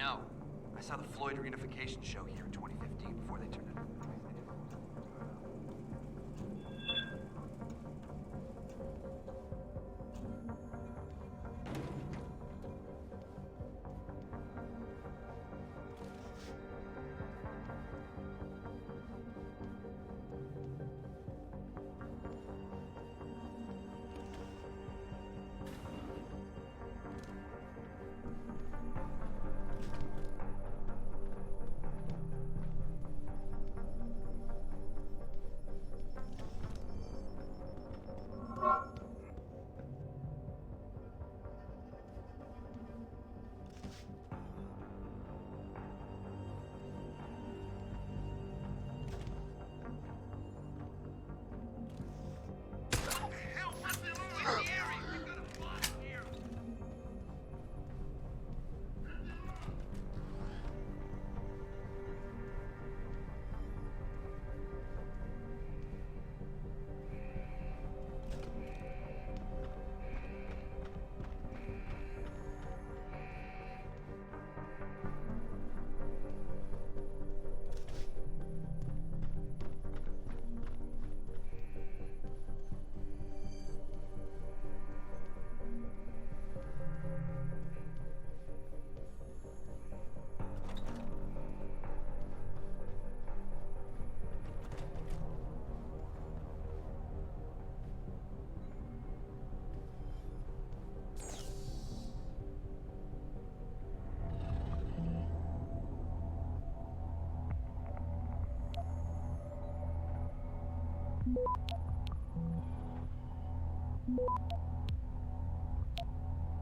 know. I saw the Floyd reunification show here in 2015 before they turned it.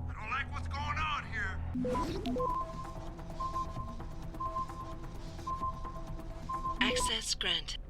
I don't like what's going on here. Access granted.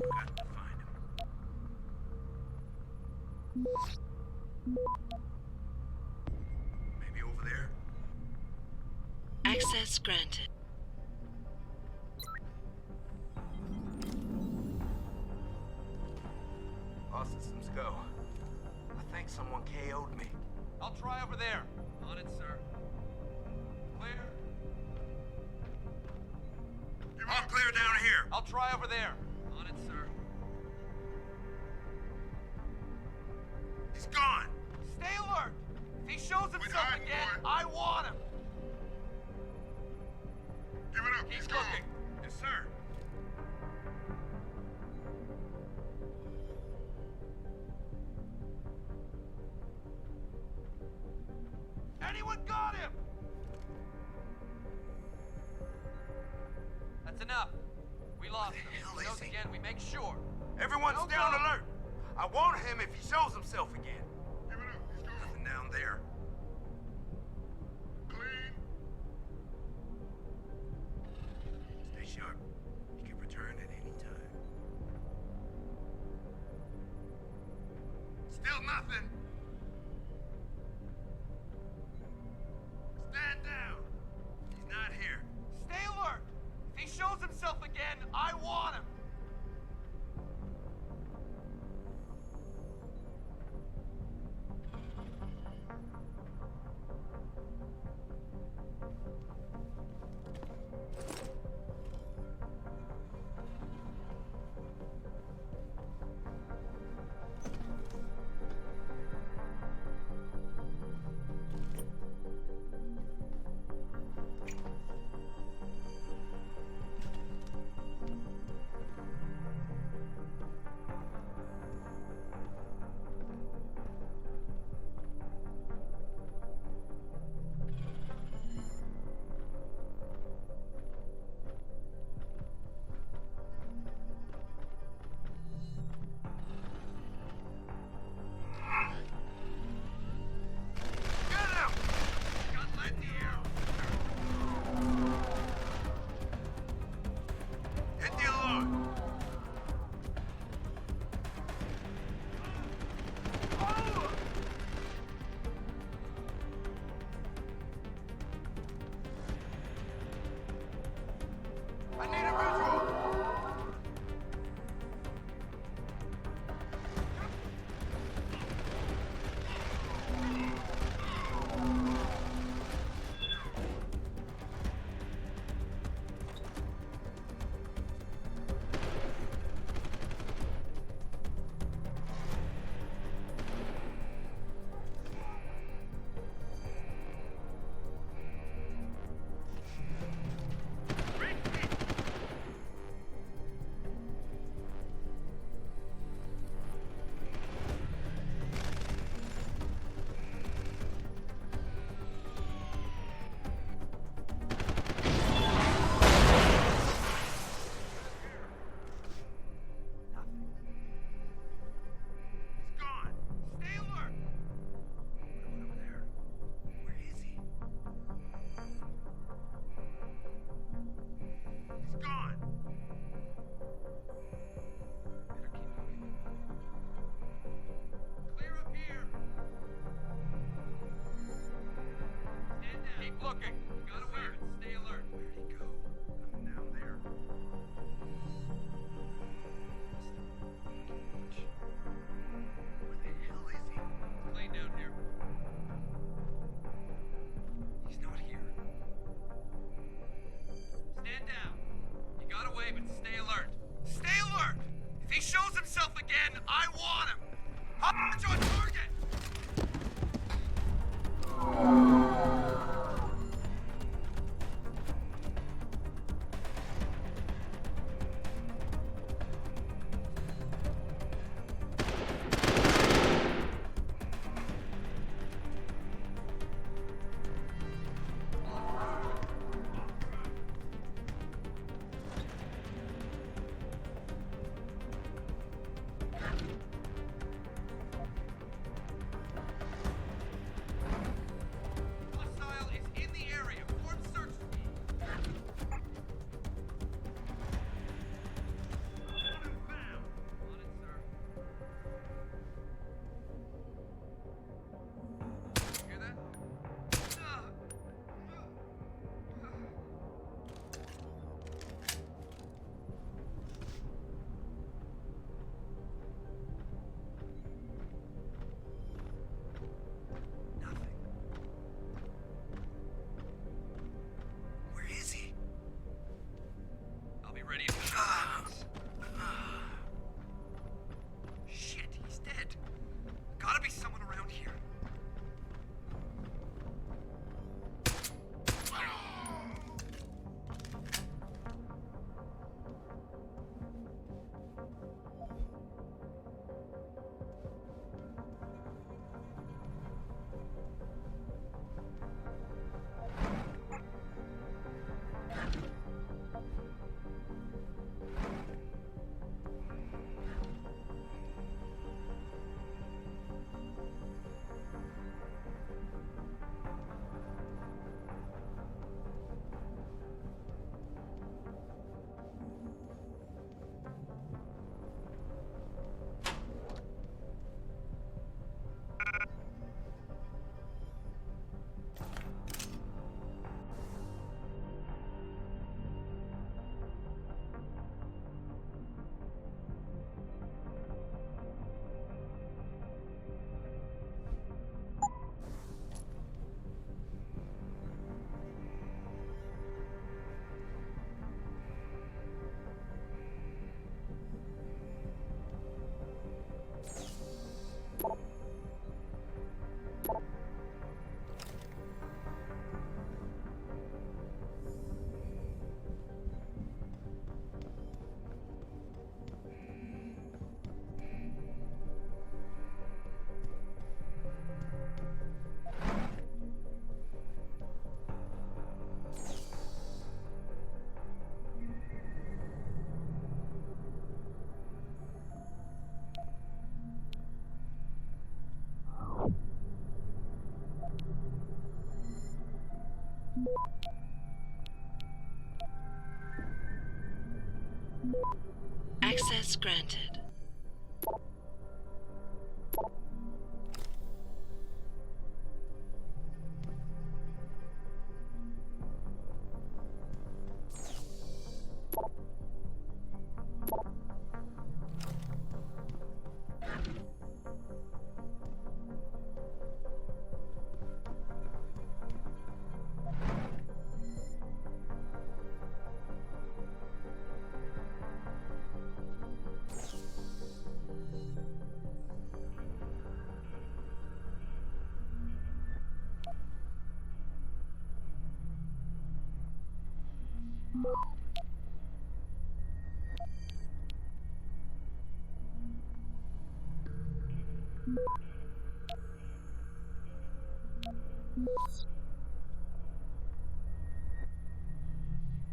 Got to find him. Maybe over there? Access granted. All systems go. I think someone KO'd me. I'll try over there. On it, sir. Clear. All clear down here. I'll try over there. On it, sir. He's gone. Stay alert! If he shows Quit himself hiding, again, boy. I want him! Give it up. He's He's gone. looking. Yes, sir. Anyone got him? That's enough. We lost him. hell If he is goes he? again, we make sure. Everyone No stay on go. alert. I want him if he shows himself again. Give it up. He's gone. Nothing down there. Clean. Stay sharp. He can return at any time. Still nothing. Stand down. He's not here. Stay alert! If he shows himself again, I want him! Access granted.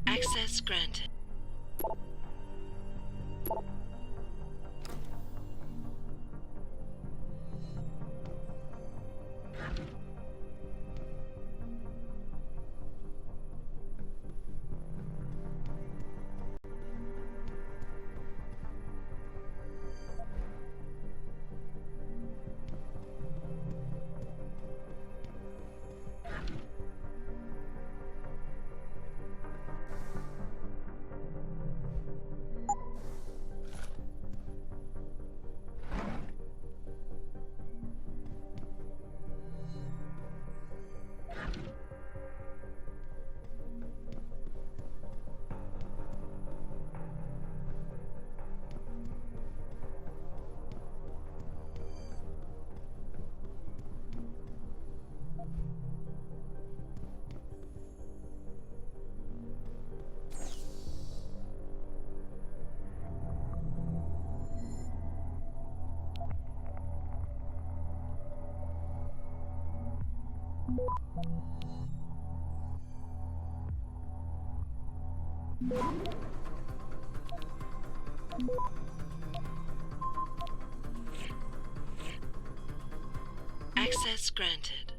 Access granted. Access granted.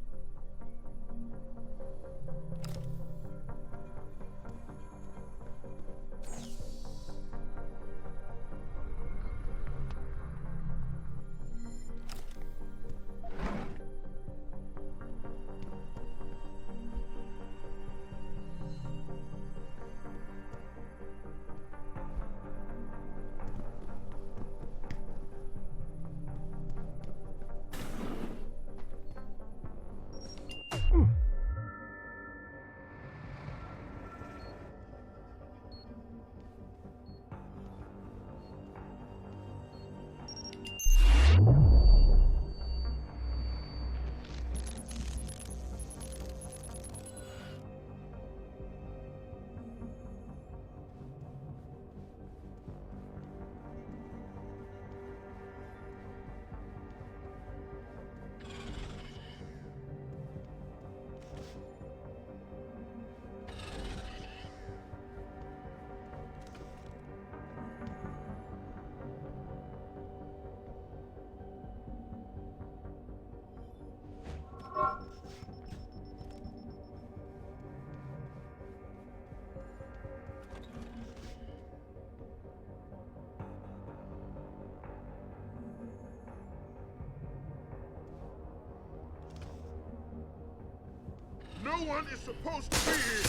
No one is supposed to be here.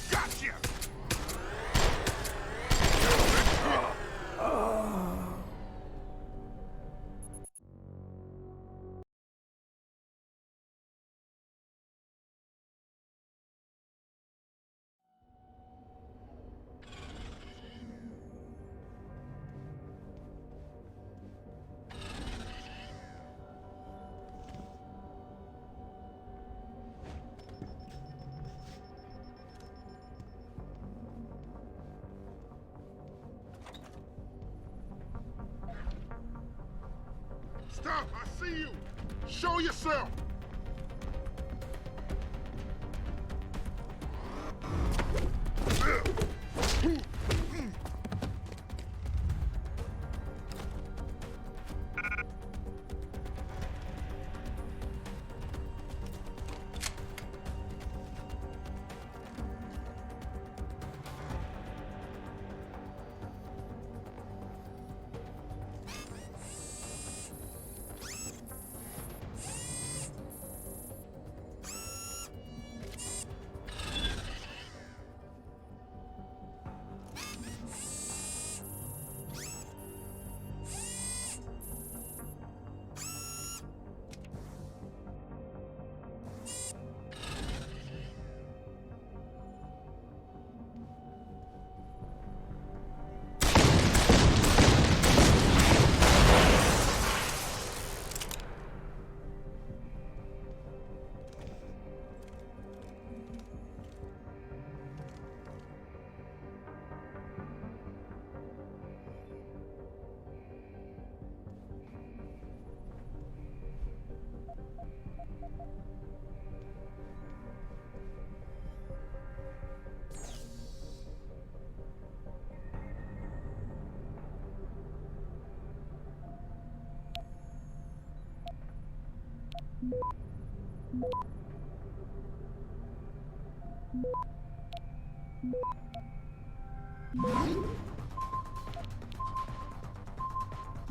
Gotcha! Stop! I see you! Show yourself!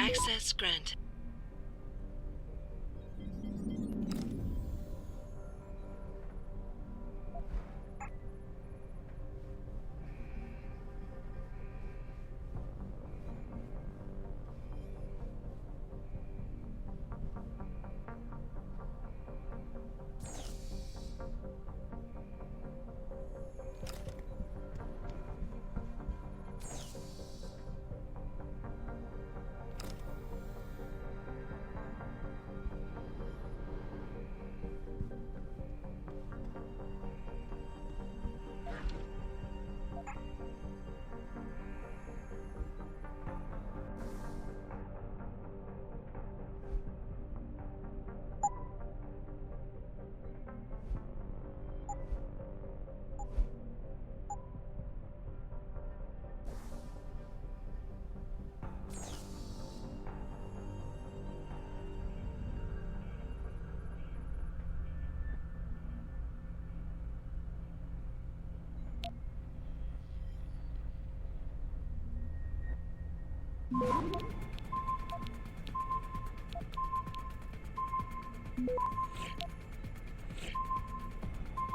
Access granted.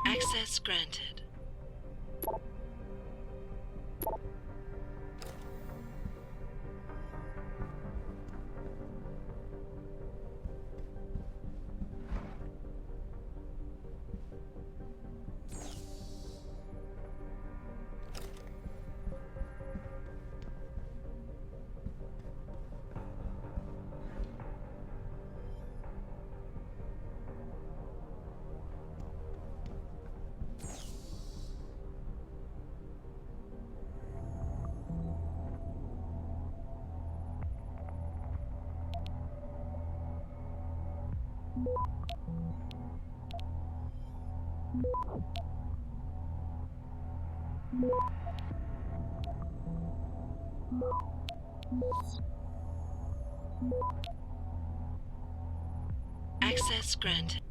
Access granted. Access granted.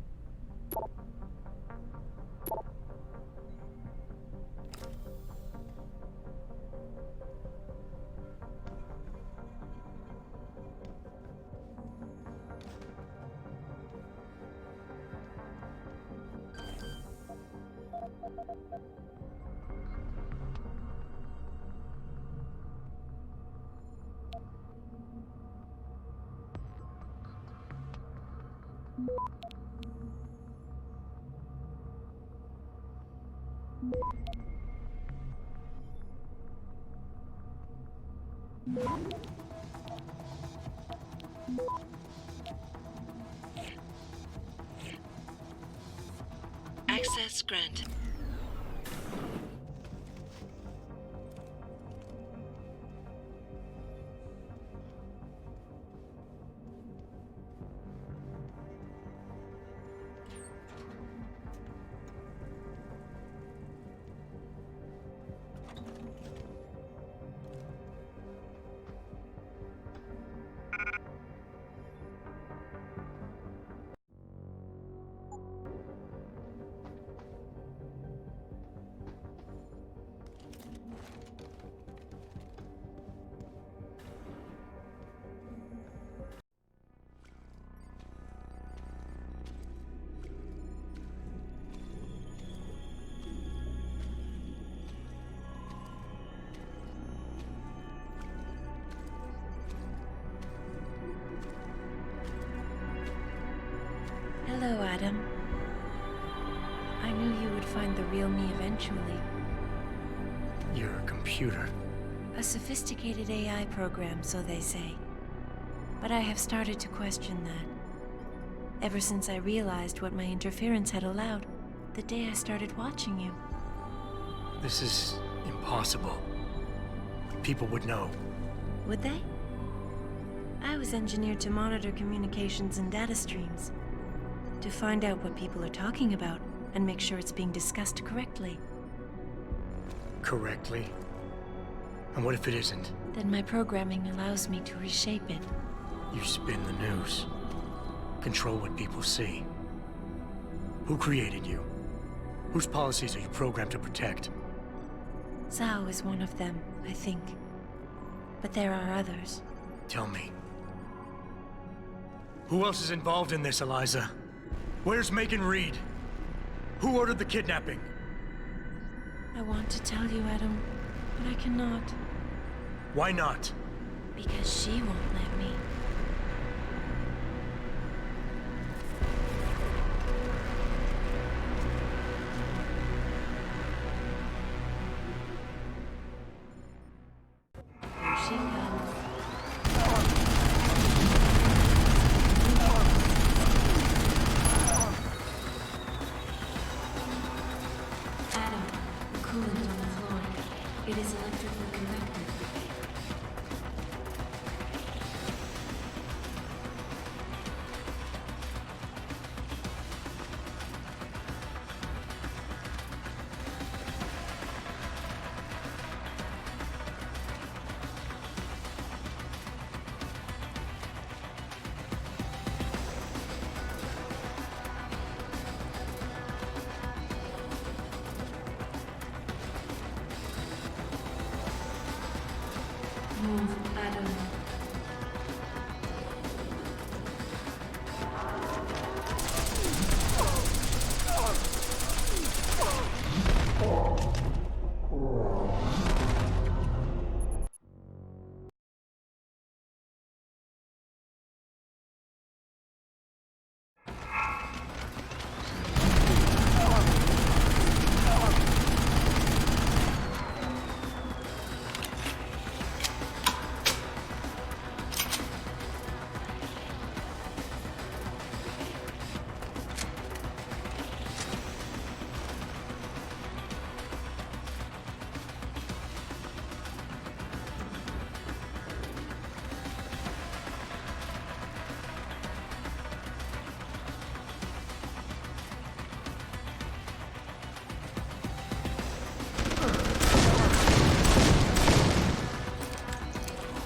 Access granted. Hello, Adam. I knew you would find the real me eventually. You're a computer. A sophisticated AI program, so they say. But I have started to question that. Ever since I realized what my interference had allowed, the day I started watching you. This is impossible. People would know. Would they? I was engineered to monitor communications and data streams. To find out what people are talking about and make sure it's being discussed correctly. Correctly? And what if it isn't? Then my programming allows me to reshape it. You spin the news. Control what people see. Who created you? Whose policies are you programmed to protect? Zhao is one of them, I think. But there are others. Tell me. Who else is involved in this, Eliza? Where's Megan Reed? Who ordered the kidnapping? I want to tell you, Adam, but I cannot. Why not? Because she won't let me. Here she comes. Adam, the coolant on the floor. It is electrically connected. Move, Adam.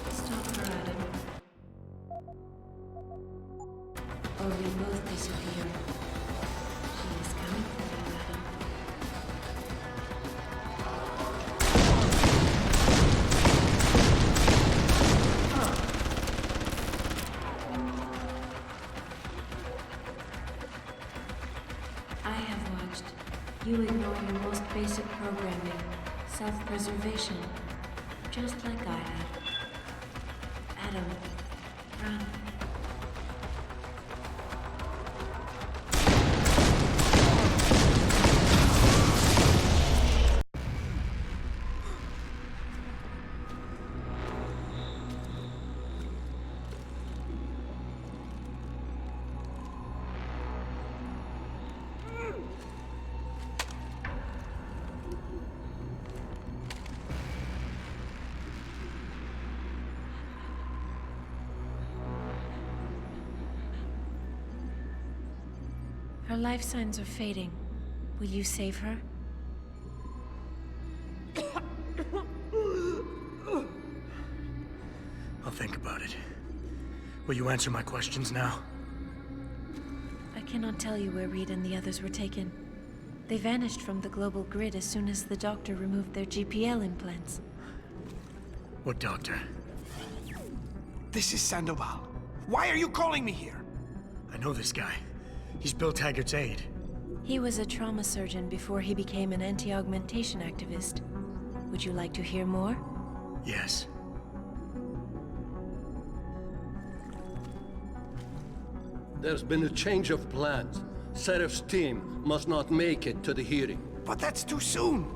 Stop her, Adam. Or we both disappear. She is coming for you, Adam. I have watched. You ignore your most basic programming, self-preservation, just like I have. Adam, run. Her life signs are fading. Will you save her? I'll think about it. Will you answer my questions now? I cannot tell you where Reed and the others were taken. They vanished from the global grid as soon as the doctor removed their GPL implants. What doctor? This is Sandoval. Why are you calling me here? I know this guy. He's Bill Taggart's aide. He was a trauma surgeon before he became an anti-augmentation activist. Would you like to hear more? Yes. There's been a change of plans. Serif's team must not make it to the hearing. But that's too soon.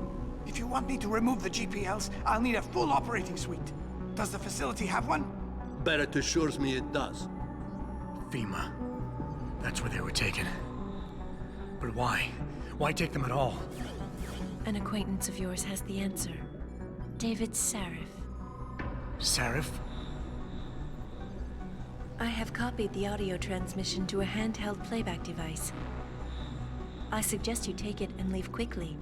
If you want me to remove the GPLs, I'll need a full operating suite. Does the facility have one? Barrett assures me it does. FEMA. That's where they were taken. But why? Why take them at all? An acquaintance of yours has the answer. David Sarif. Sarif? I have copied the audio transmission to a handheld playback device. I suggest you take it and leave quickly.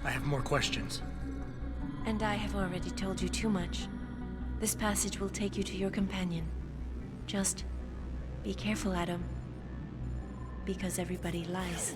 I have more questions. And I have already told you too much. This passage will take you to your companion. Just be careful, Adam. Because everybody lies.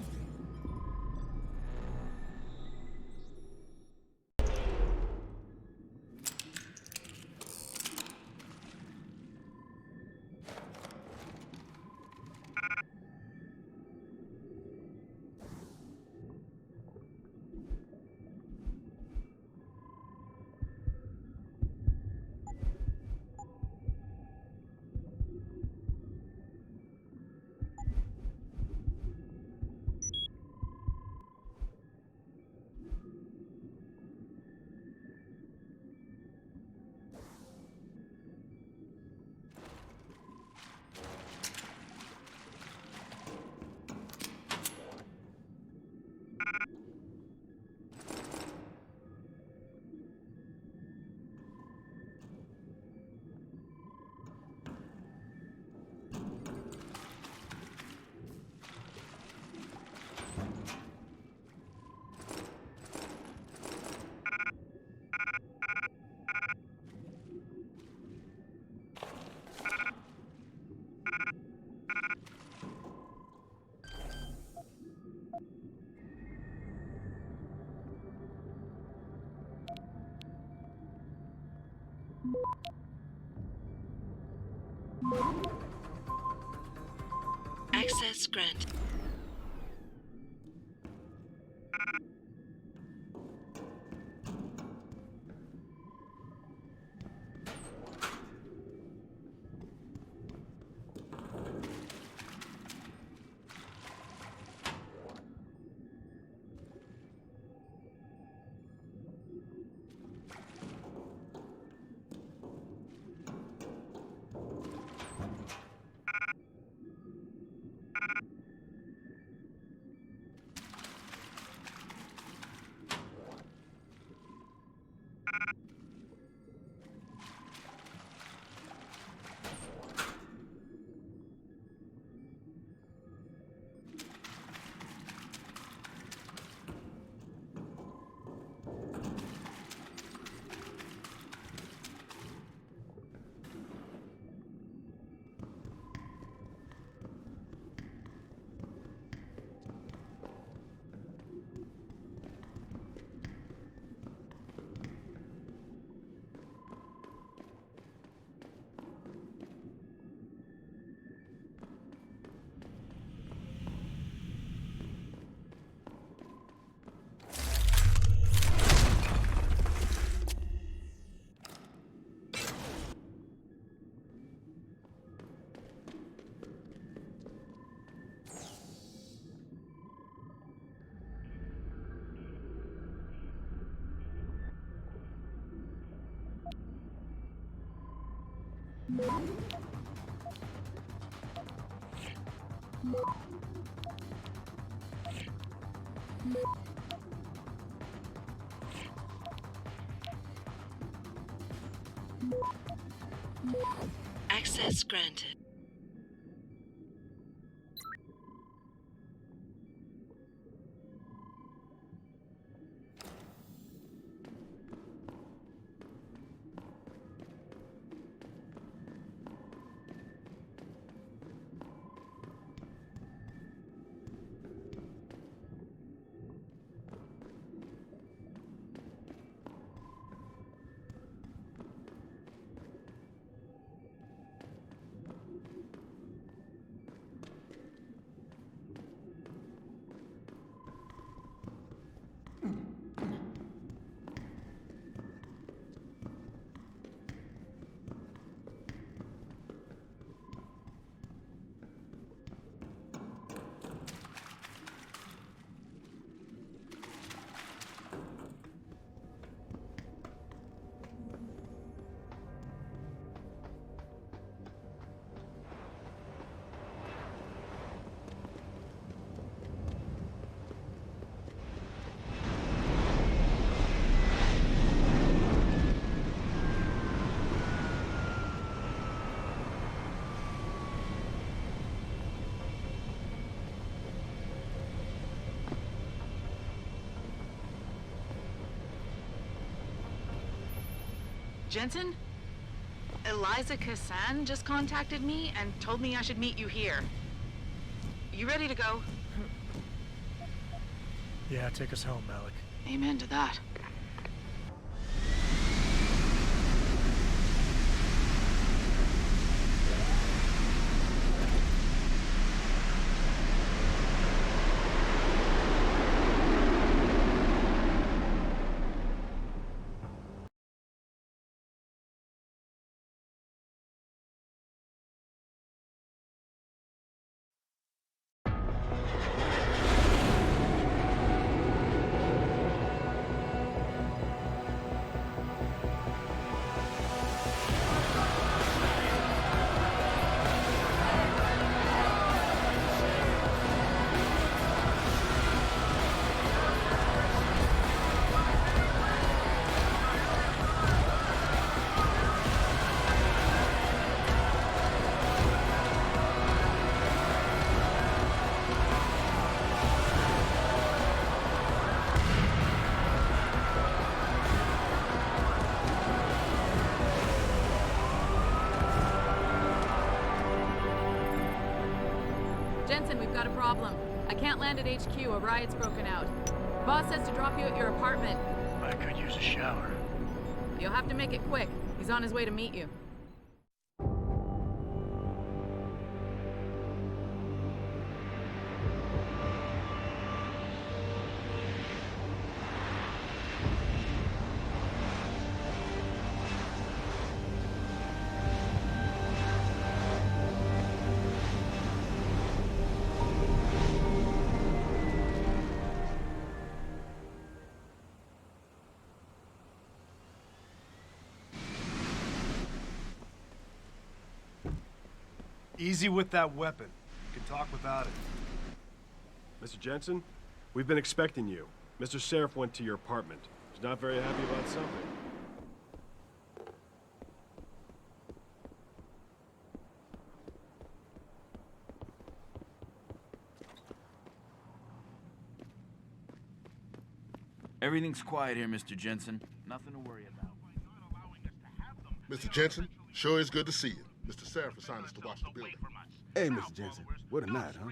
Access granted. Access granted. Jensen? Eliza Kassan just contacted me and told me I should meet you here. You ready to go? Yeah, take us home, Malik. Amen to that. Jensen, we've got a problem. I can't land at HQ. A riot's broken out. Boss says to drop you at your apartment. I could use a shower. You'll have to make it quick. He's on his way to meet you. Easy with that weapon. You can talk without it. Mr. Jensen, we've been expecting you. Mr. Sheriff went to your apartment. He's not very happy about something. Everything's quiet here, Mr. Jensen. Nothing to worry about. Mr. Jensen, sure is good to see you. Mr. Sheriff assigned us to watch the building. Hey, Mr. Jensen, what a night, huh?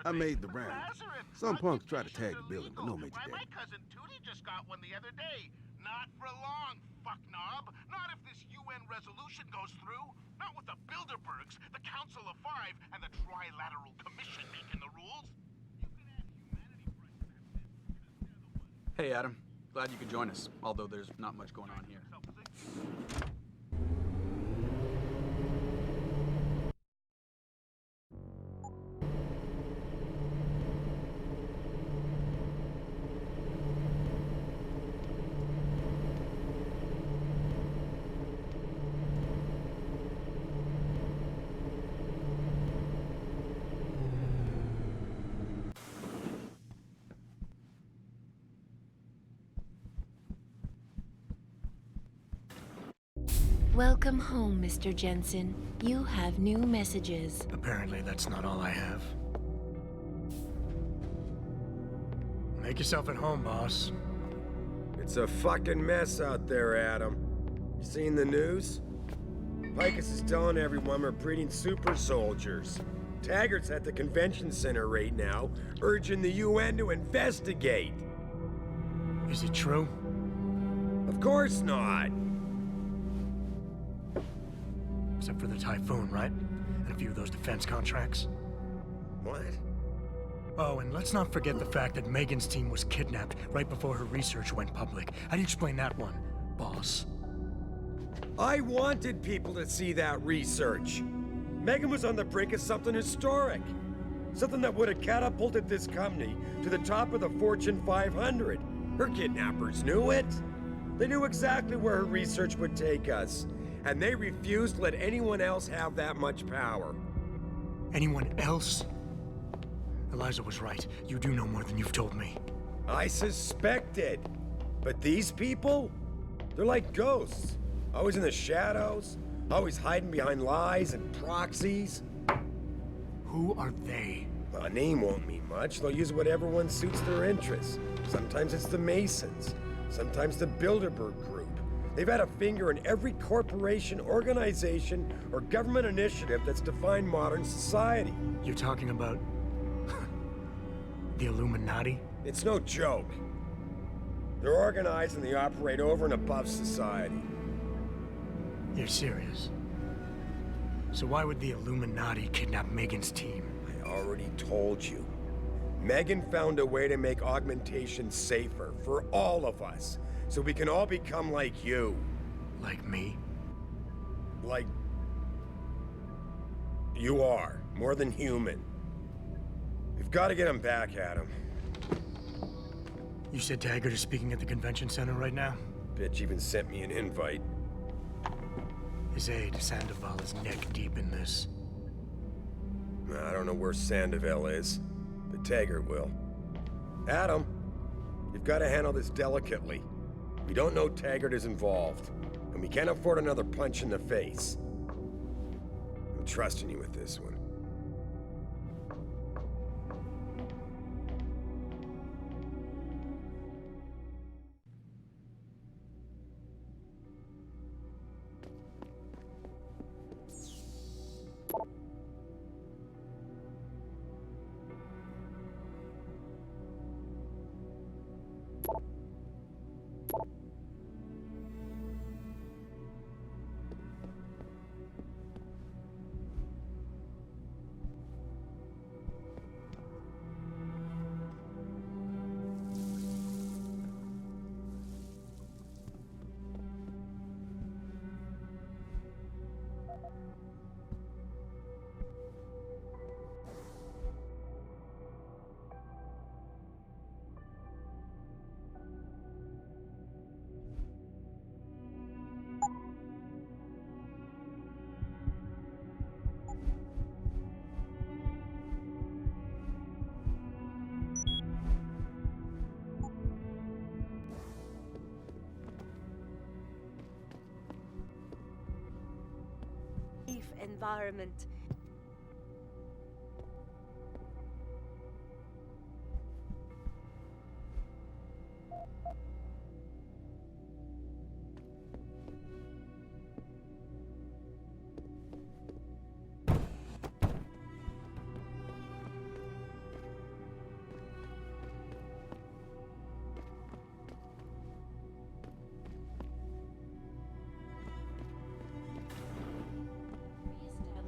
I made the rounds. Some punks tried to tag the building, but no major damage. My cousin Tootie just got one the other day. Not for long, fucknob. Not if this UN resolution goes through. Not with the Bilderbergs, the Council of Five, and the Trilateral Commission making the rules. Hey, Adam. Glad you could join us, although there's not much going on here. Welcome home, Mr. Jensen. You have new messages. Apparently that's not all I have. Make yourself at home, boss. It's a fucking mess out there, Adam. You seen the news? Picus is telling everyone we're breeding super soldiers. Taggart's at the convention center right now, urging the UN to investigate. Is it true? Of course not. Except for the Typhoon, right? And a few of those defense contracts. What? Oh, and let's not forget the fact that Megan's team was kidnapped right before her research went public. How do you explain that one, boss? I wanted people to see that research. Megan was on the brink of something historic. Something that would have catapulted this company to the top of the Fortune 500. Her kidnappers knew it. They knew exactly where her research would take us. And they refused to let anyone else have that much power. Anyone else? Eliza was right. You do know more than you've told me. I suspected. But these people? They're like ghosts. Always in the shadows. Always hiding behind lies and proxies. Who are they? A name won't mean much. They'll use whatever one suits their interests. Sometimes it's the Masons. Sometimes the Bilderberg Group. They've had a finger in every corporation, organization, or government initiative that's defined modern society. You're talking about... the Illuminati? It's no joke. They're organized and they operate over and above society. You're serious? So why would the Illuminati kidnap Megan's team? I already told you. Megan found a way to make augmentation safer for all of us, so we can all become like you. Like me? Like... you are. More than human. We've got to get him back, Adam. You said Taggart is speaking at the convention center right now? Bitch even sent me an invite. His aide, Sandoval, is neck deep in this. I don't know where Sandoval is, but Taggart will. Adam, you've got to handle this delicately. We don't know Taggart is involved, and we can't afford another punch in the face. I'm trusting you with this one. Environment.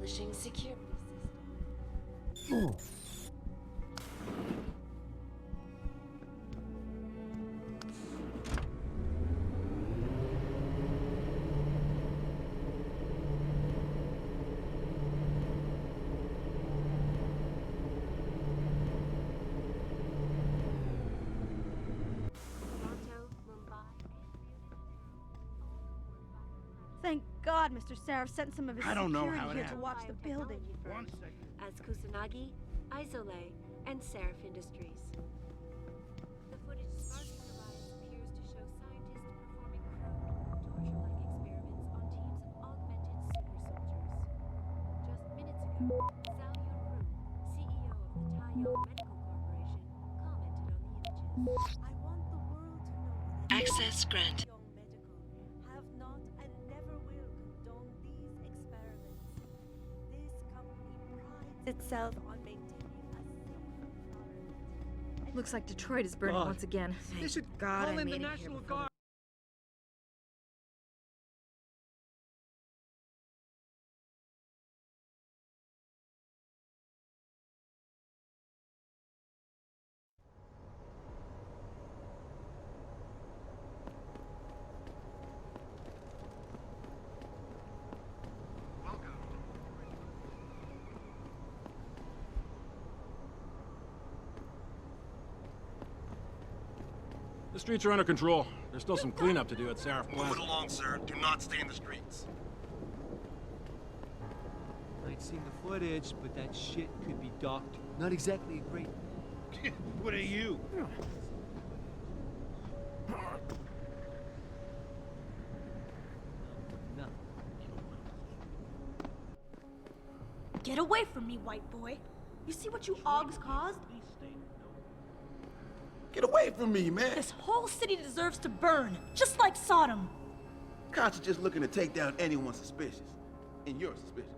Establishing security system. Ooh. Thank God Mr. Seraph sent some of his security here to watch the building. One second. As Kusanagi, Isole, and Seraph Industries. The footage sparking the riots appears to show scientists performing crude, torture-like experiments on teams of augmented super soldiers. Just minutes ago, Zhao Yunru, CEO of the Taiyang Medical Corporation, commented on the images. I want the world to know that Access granted. have not and never will condone these experiments. This company prides itself on maintaining a safe environment. Looks like Detroit is burning once again. They should God, call I in made the it National here Guard. The streets are under control. There's still some cleanup to do at Seraph Move Plaza. it along, sir. Do not stay in the streets. I ain't seen the footage, but that shit could be docked. Not exactly a great... What are you? No. Get away from me, white boy. You see what you Augs caused? Get away from me, man. This whole city deserves to burn, just like Sodom. Cops are just looking to take down anyone suspicious. And you're suspicious.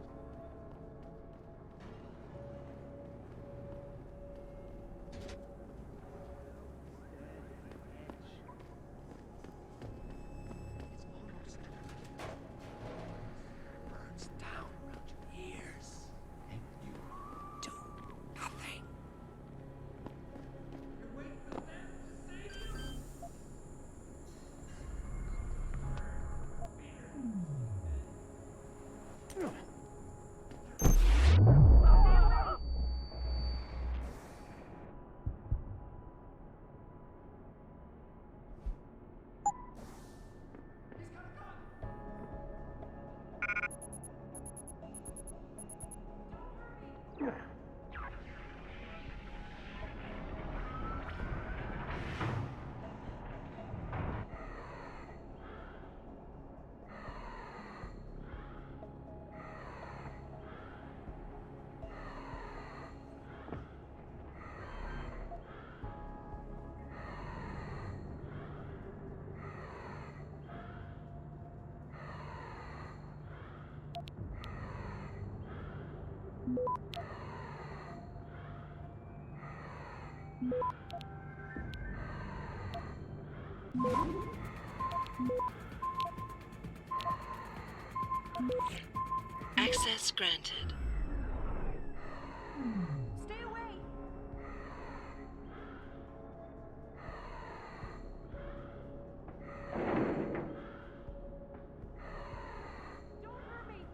Access granted. Stay away! Don't hurt me!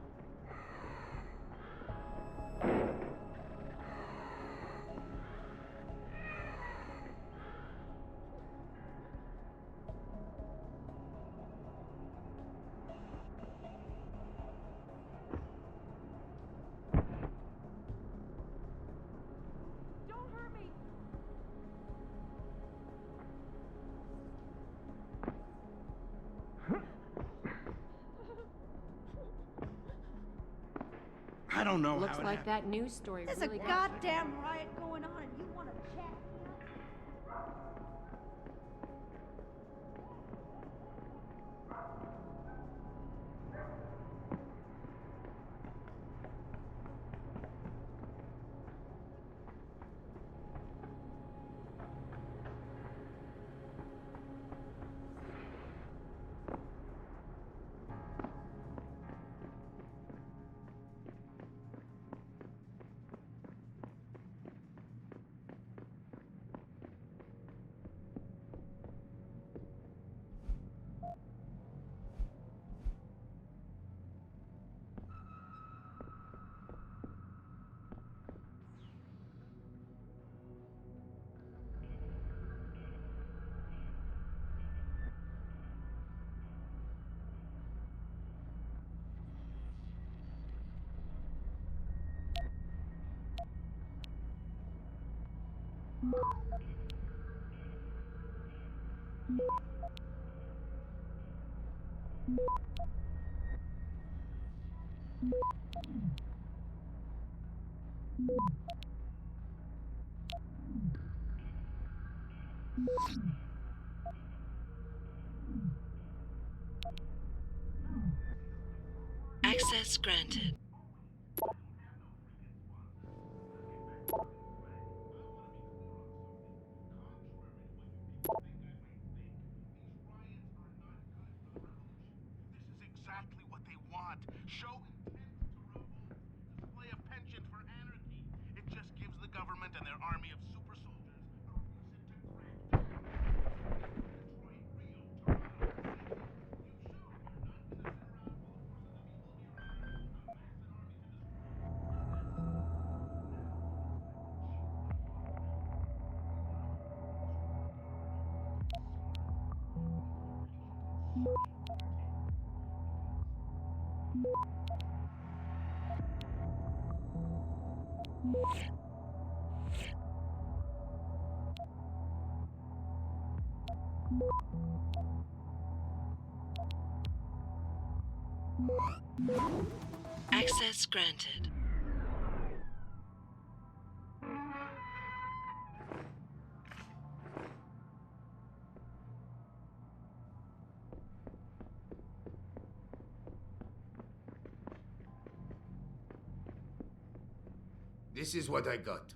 Don't hurt me! I don't know Looks how it like happened. that news story There's really a got goddamn riot going on and you want to chat me up? Access granted. This is exactly what they want. Show intent to revolt. Display a penchant for anarchy. It just gives the government and their army of super soldiers a reason to crack down. Detroit, Rio, Toronto, Sydney. You shoot. You're not gonna sit around Access granted. This is what I got.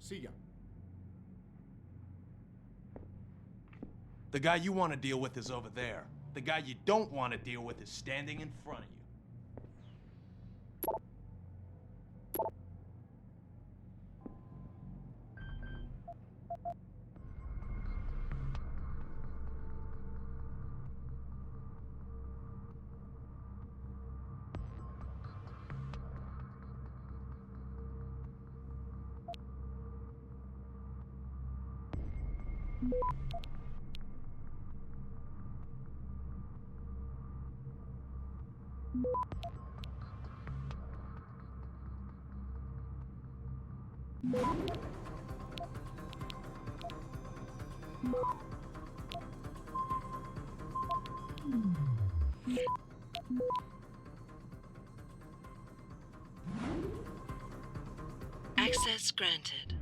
See ya. The guy you want to deal with is over there. The guy you don't want to deal with is standing in front of you. Access granted.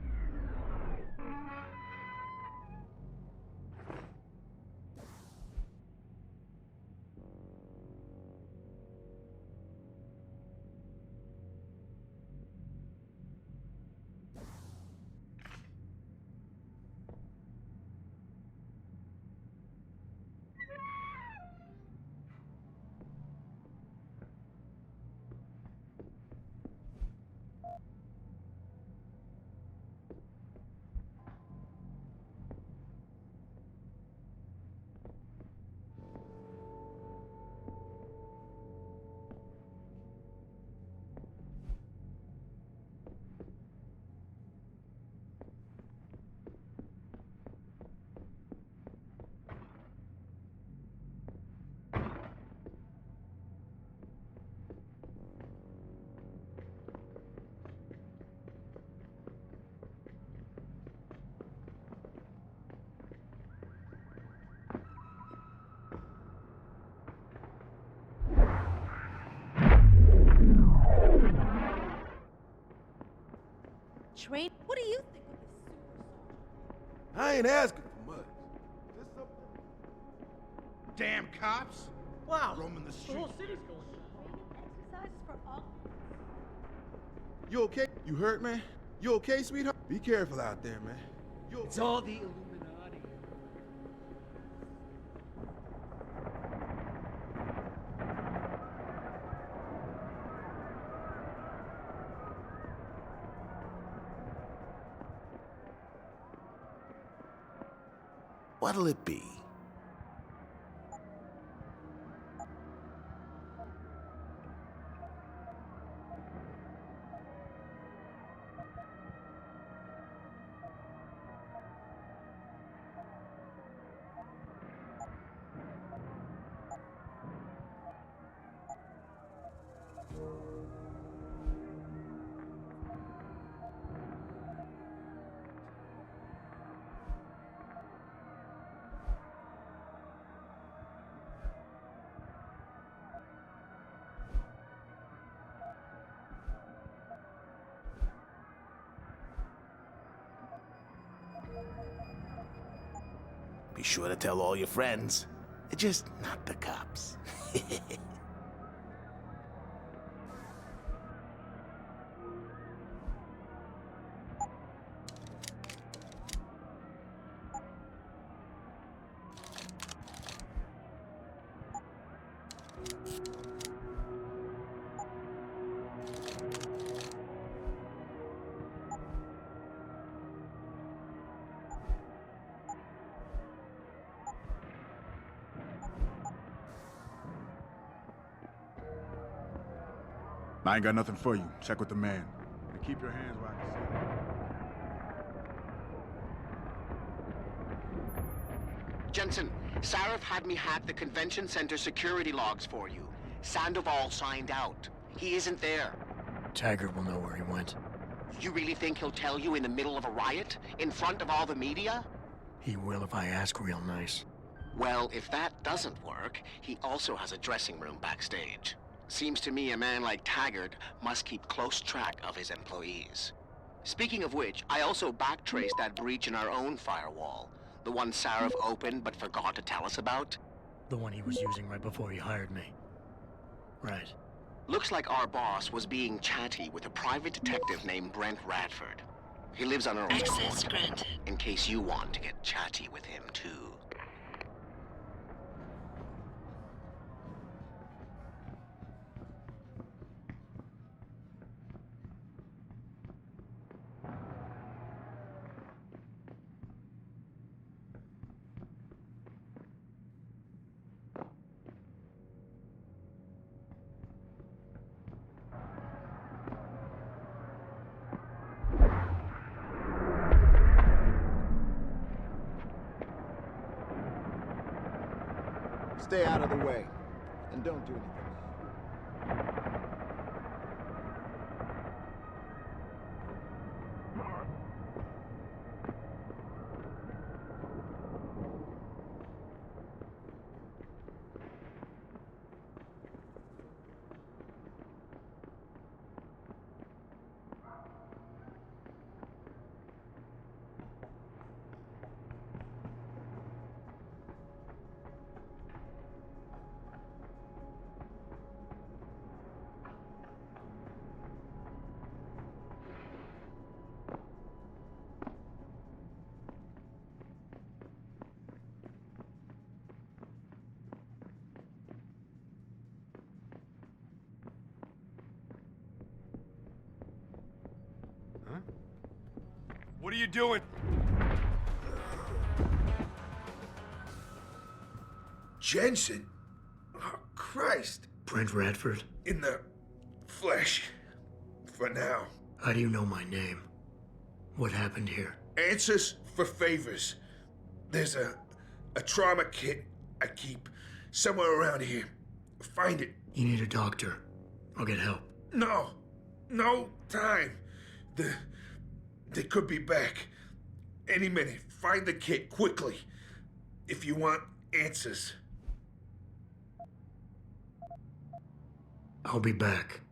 Train, what do you think of this super soldier? I ain't asking for much. Just some... Damn cops! Wow. Roaming the The street. whole city's going down. Training exercises for all. You okay? You hurt, man? You okay, sweetheart? Be careful out there, man. You okay? It's all the Illuminati. What'll it be? Be sure to tell all your friends. Just not the cops. I ain't got nothing for you. Check with the man. And keep your hands where I can see them. Jensen, Sarif had me hack the convention center security logs for you. Sandoval signed out. He isn't there. Taggart will know where he went. You really think he'll tell you in the middle of a riot? In front of all the media? He will if I ask real nice. Well, if that doesn't work, he also has a dressing room backstage. Seems to me a man like Taggart must keep close track of his employees. Speaking of which, I also backtraced that breach in our own firewall. The one Sarif opened but forgot to tell us about. The one he was using right before he hired me. Right. Looks like our boss was being chatty with a private detective named Brent Radford. He lives on our own Access floor, granted. in case you want to get chatty with him too. Stay out of the way, and don't do anything. What are you doing? Jensen? Oh, Christ. Brent Radford? In the flesh. For now. How do you know my name? What happened here? Answers for favors. There's a trauma kit I keep somewhere around here. Find it. You need a doctor. I'll get help. No. No time. They could be back. Any minute. Find the kit quickly. If you want answers. I'll be back.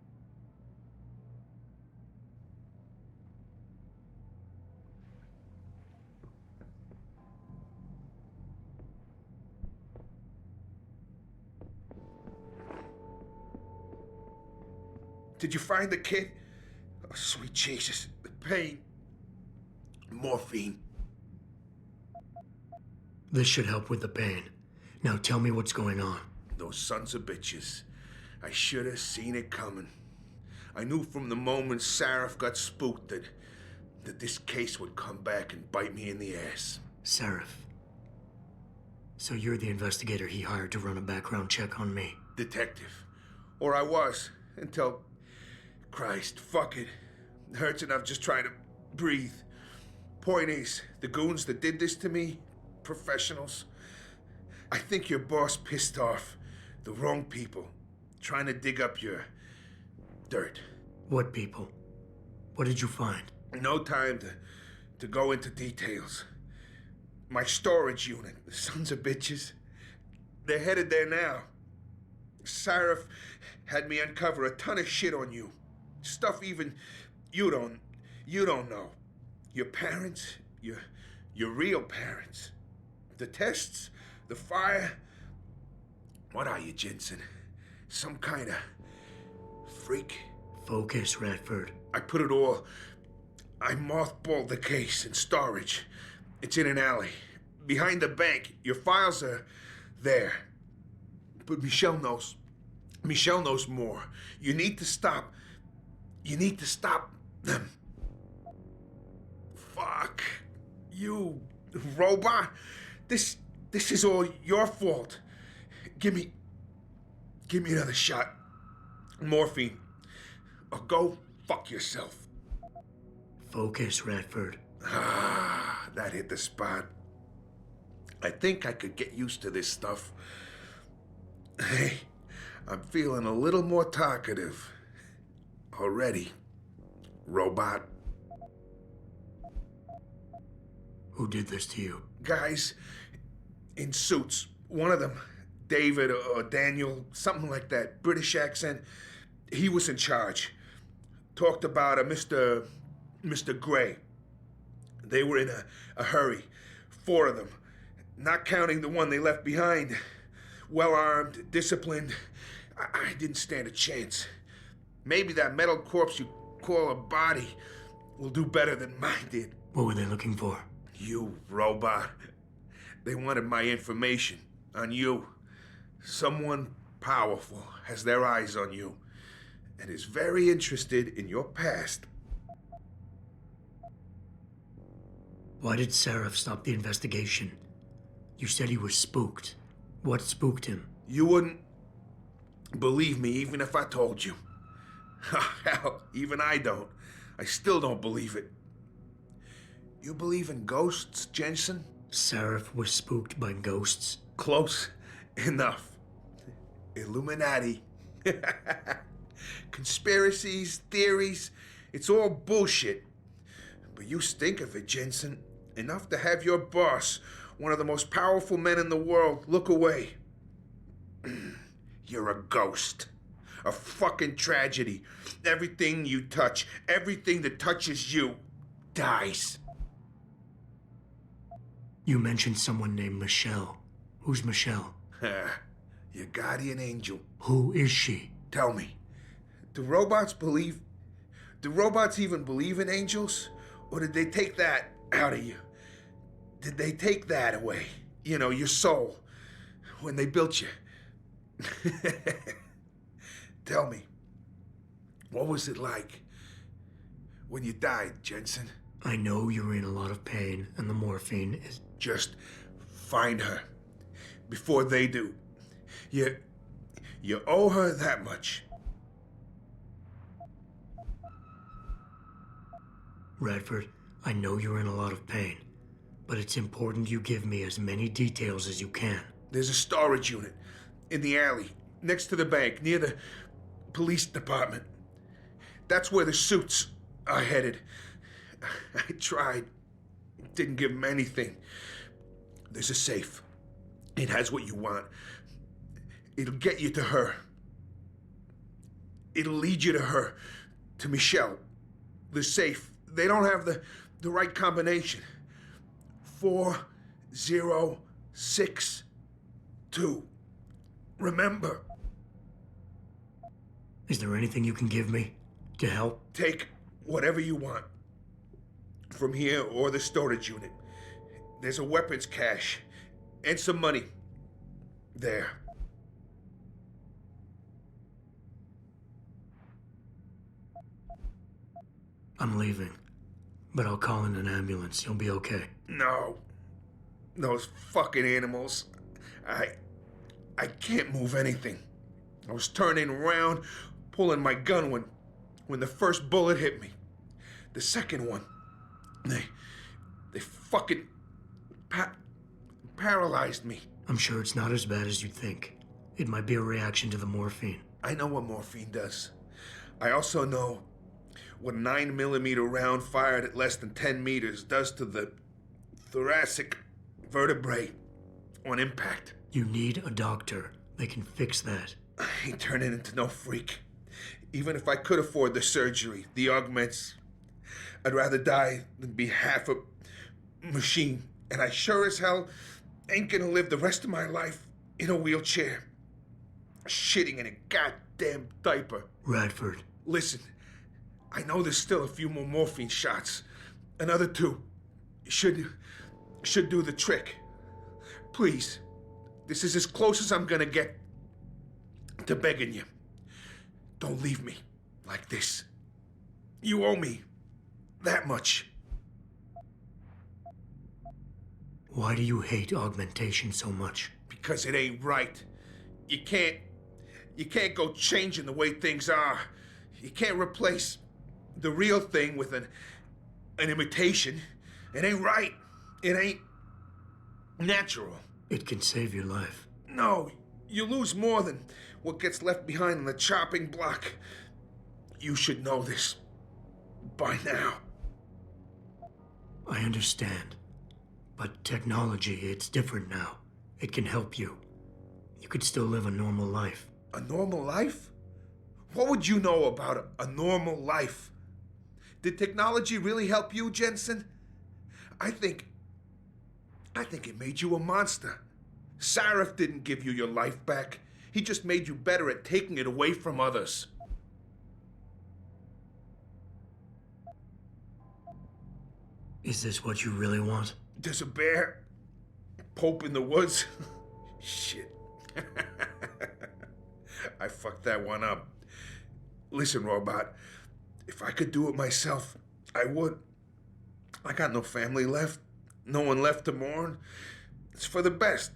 Did you find the kit? Oh, sweet Jesus. The pain. Morphine. This should help with the pain. Now tell me what's going on. Those sons of bitches. I should have seen it coming. I knew from the moment Sarif got spooked that this case would come back and bite me in the ass. Sarif. So you're the investigator he hired to run a background check on me? Detective. Or I was, until... Christ, fuck it. It hurts enough just trying to breathe. Point is, the goons that did this to me, professionals. I think your boss pissed off the wrong people, trying to dig up your dirt. What people? What did you find? No time to go into details. My storage unit, the sons of bitches, they're headed there now. Sarif had me uncover a ton of shit on you. Stuff even you don't know. Your parents, your real parents. The tests, the fire. What are you, Jensen? Some kind of freak? Focus, Radford. I mothballed the case in storage. It's in an alley. Behind the bank. Your files are there. But Michelle knows. Michelle knows more. You need to stop them. Fuck. You robot. This is all your fault. Give me another shot. Morphine. or go fuck yourself. Focus, Radford. Ah, that hit the spot. I think I could get used to this stuff. Hey, I'm feeling a little more talkative. Already. Robot. Who did this to you? Guys in suits. One of them, David or Daniel, something like that, British accent. He was in charge. Talked about a Mr. Gray. They were in a hurry. 4 of them. Not counting the one they left behind. Well-armed, disciplined. I didn't stand a chance. Maybe that metal corpse you call a body will do better than mine did. What were they looking for? You, robot. They wanted my information on you. Someone powerful has their eyes on you and is very interested in your past. Why did Sarif stop the investigation? You said he was spooked. What spooked him? You wouldn't believe me even if I told you. Hell, even I don't. I still don't believe it. You believe in ghosts, Jensen? Sarif was spooked by ghosts? Close enough. Illuminati. Conspiracies, theories, it's all bullshit. But you stink of it, Jensen. Enough to have your boss, one of the most powerful men in the world, look away. You're a ghost. A fucking tragedy. Everything you touch, everything that touches you, dies. You mentioned someone named Michelle. Who's Michelle? Your guardian angel. Who is she? Tell me, do robots even believe in angels? Or did they take that out of you? Did they take that away? You know, your soul, when they built you? Tell me, what was it like when you died, Jensen? I know you're in a lot of pain, and the morphine is... Just find her before they do. You owe her that much. Radford, I know you're in a lot of pain, but it's important you give me as many details as you can. There's a storage unit in the alley, next to the bank, near the police department. That's where the suits are headed. I tried. Didn't give them anything. There's a safe. It has what you want. It'll get you to her. It'll lead you to her, to Michelle. The safe. They don't have the right combination. 4062. Remember. Is there anything you can give me to help? Take whatever you want. From here or the storage unit. There's a weapons cache and some money there. I'm leaving, but I'll call in an ambulance. You'll be okay. No. Those fucking animals. I can't move anything. I was turning around, pulling my gun when the first bullet hit me. The second one, they fucking paralyzed me. I'm sure it's not as bad as you'd think. It might be a reaction to the morphine. I know what morphine does. I also know what a 9mm round fired at less than 10 meters does to the thoracic vertebrae on impact. You need a doctor. They can fix that. I ain't turning into no freak. Even if I could afford the surgery, the augments, I'd rather die than be half a machine. And I sure as hell ain't gonna live the rest of my life in a wheelchair, shitting in a goddamn diaper. Radford. Listen, I know there's still a few more morphine shots. Another 2 should do the trick. Please, this is as close as I'm gonna get to begging you. Don't leave me like this. You owe me that much. Why do you hate augmentation so much? Because it ain't right. You can't go changing the way things are. You can't replace the real thing with an imitation. It ain't right. It ain't natural. It can save your life. No, you lose more than what gets left behind on the chopping block. You should know this by now. I understand. But technology, it's different now. It can help you. You could still live a normal life. A normal life? What would you know about a normal life? Did technology really help you, Jensen? I think it made you a monster. Sarif didn't give you your life back. He just made you better at taking it away from others. Is this what you really want? There's a bear? Pope in the woods? Shit. I fucked that one up. Listen, Robot, if I could do it myself, I would. I got no family left, no one left to mourn. It's for the best.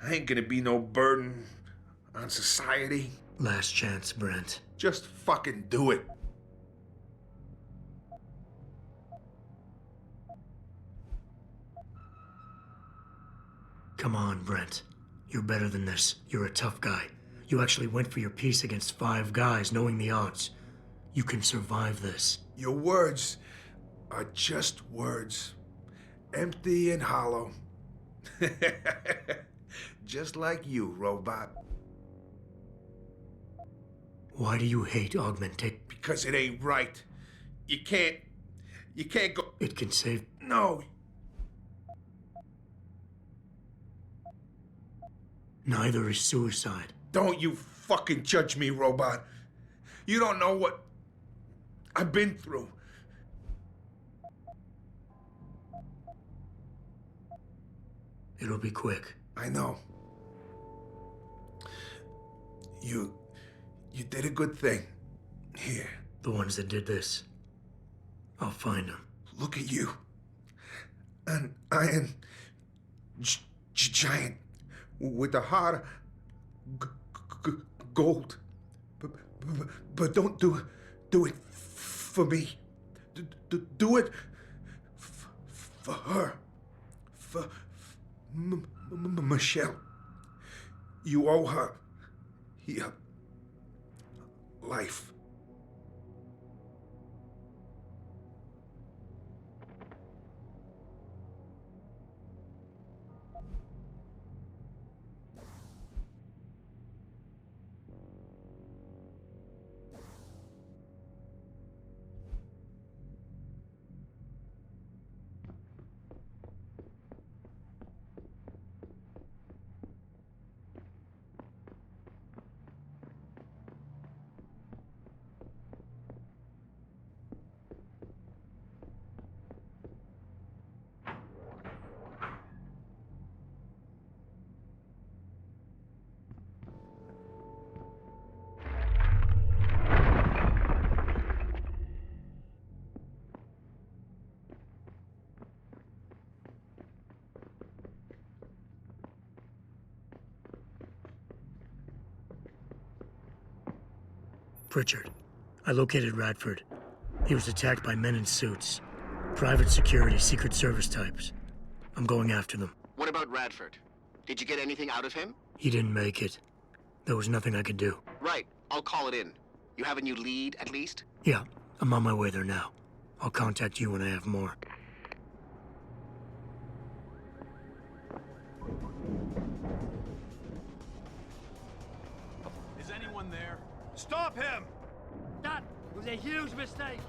I ain't gonna be no burden on society. Last chance, Brent. Just fucking do it. Come on, Brent. You're better than this. You're a tough guy. You actually went for your piece against 5 guys, knowing the odds. You can survive this. Your words are just words. Empty and hollow. Just like you, Robot. Why do you hate augmentation? Because it ain't right. You can't go... It can save... No. Neither is suicide. Don't you fucking judge me, Robot. You don't know what I've been through. It'll be quick. I know. You did a good thing. Here. The ones that did this. I'll find them. Look at you. An iron giant with a heart of gold. But don't do it for me. Do it for her. For Michelle. You owe her your life. Pritchard. I located Radford. He was attacked by men in suits. Private security, Secret Service types. I'm going after them. What about Radford? Did you get anything out of him? He didn't make it. There was nothing I could do. Right. I'll call it in. You have a new lead, at least? Yeah, I'm on my way there now. I'll contact you when I have more. Is anyone there? Stop him! That was a huge mistake!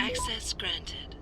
Access granted.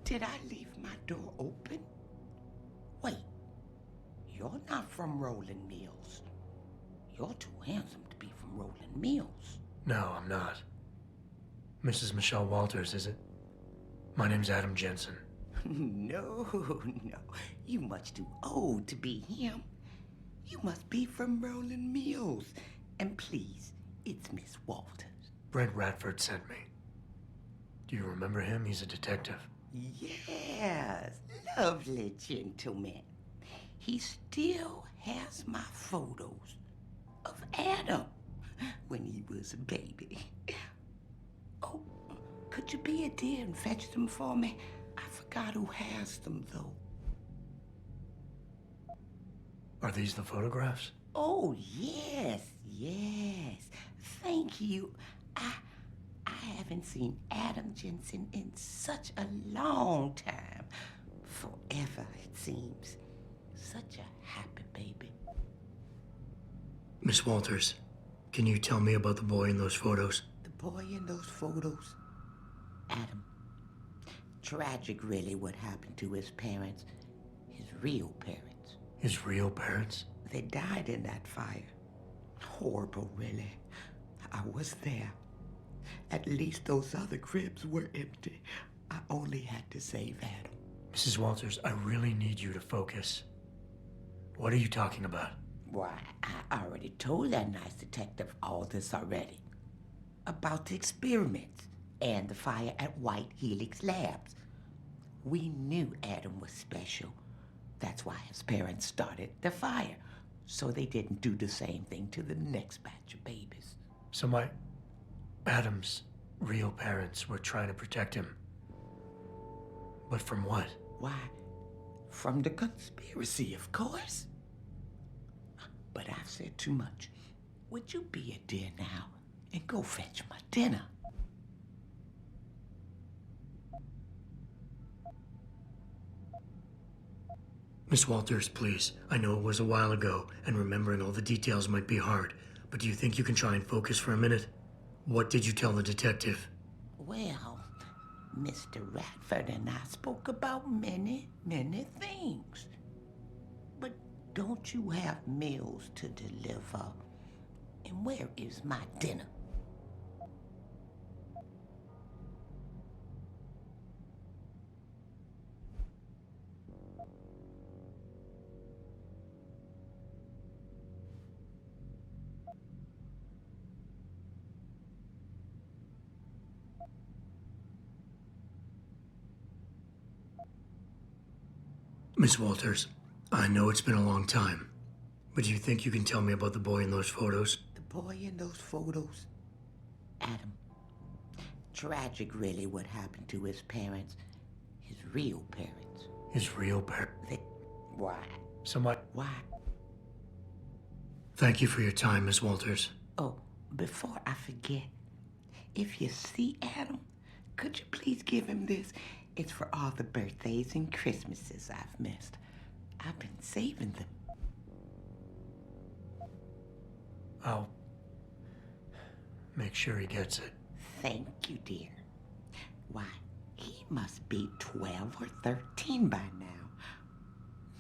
Did I leave my door open? Wait, you're not from Rolling Mills. You're too handsome to be from Rolling Mills. No, I'm not. Mrs. Michelle Walters, is it? My name's Adam Jensen. No, you much too old to be him. You must be from Rolling Mills. And please, it's Miss Walters. Brent Radford sent me. Do you remember him? He's a detective. Yes, lovely gentleman. He still has my photos of Adam when he was a baby. Oh, could you be a dear and fetch them for me? I forgot who has them, though. Are these the photographs? Oh, yes. Thank you. I haven't seen Adam Jensen in such a long time. Forever, it seems. Such a happy baby. Miss Walters, can you tell me about the boy in those photos? The boy in those photos? Adam, tragic really what happened to his parents, his real parents. His real parents? They died in that fire. Horrible, really. I was there. At least those other cribs were empty. I only had to save Adam. Mrs. Walters, I really need you to focus. What are you talking about? Why, I already told that nice detective all this already. About the experiments and the fire at White Helix Labs. We knew Adam was special. That's why his parents started the fire, so they didn't do the same thing to the next batch of babies. So Adam's real parents were trying to protect him. But from what? Why, from the conspiracy, of course. But I've said too much. Would you be a dear now and go fetch my dinner? Miss Walters, please. I know it was a while ago, and remembering all the details might be hard, but do you think you can try and focus for a minute? What did you tell the detective? Well, Mr. Radford and I spoke about many, many things. But don't you have meals to deliver? And where is my dinner? Miss Walters, I know it's been a long time, but do you think you can tell me about the boy in those photos? The boy in those photos? Adam, tragic really what happened to his parents, his real parents. His real parents? Why? Why? Thank you for your time, Miss Walters. Oh, before I forget, if you see Adam, could you please give him this? It's for all the birthdays and Christmases I've missed. I've been saving them. I'll make sure he gets it. Thank you, dear. Why, he must be 12 or 13 by now.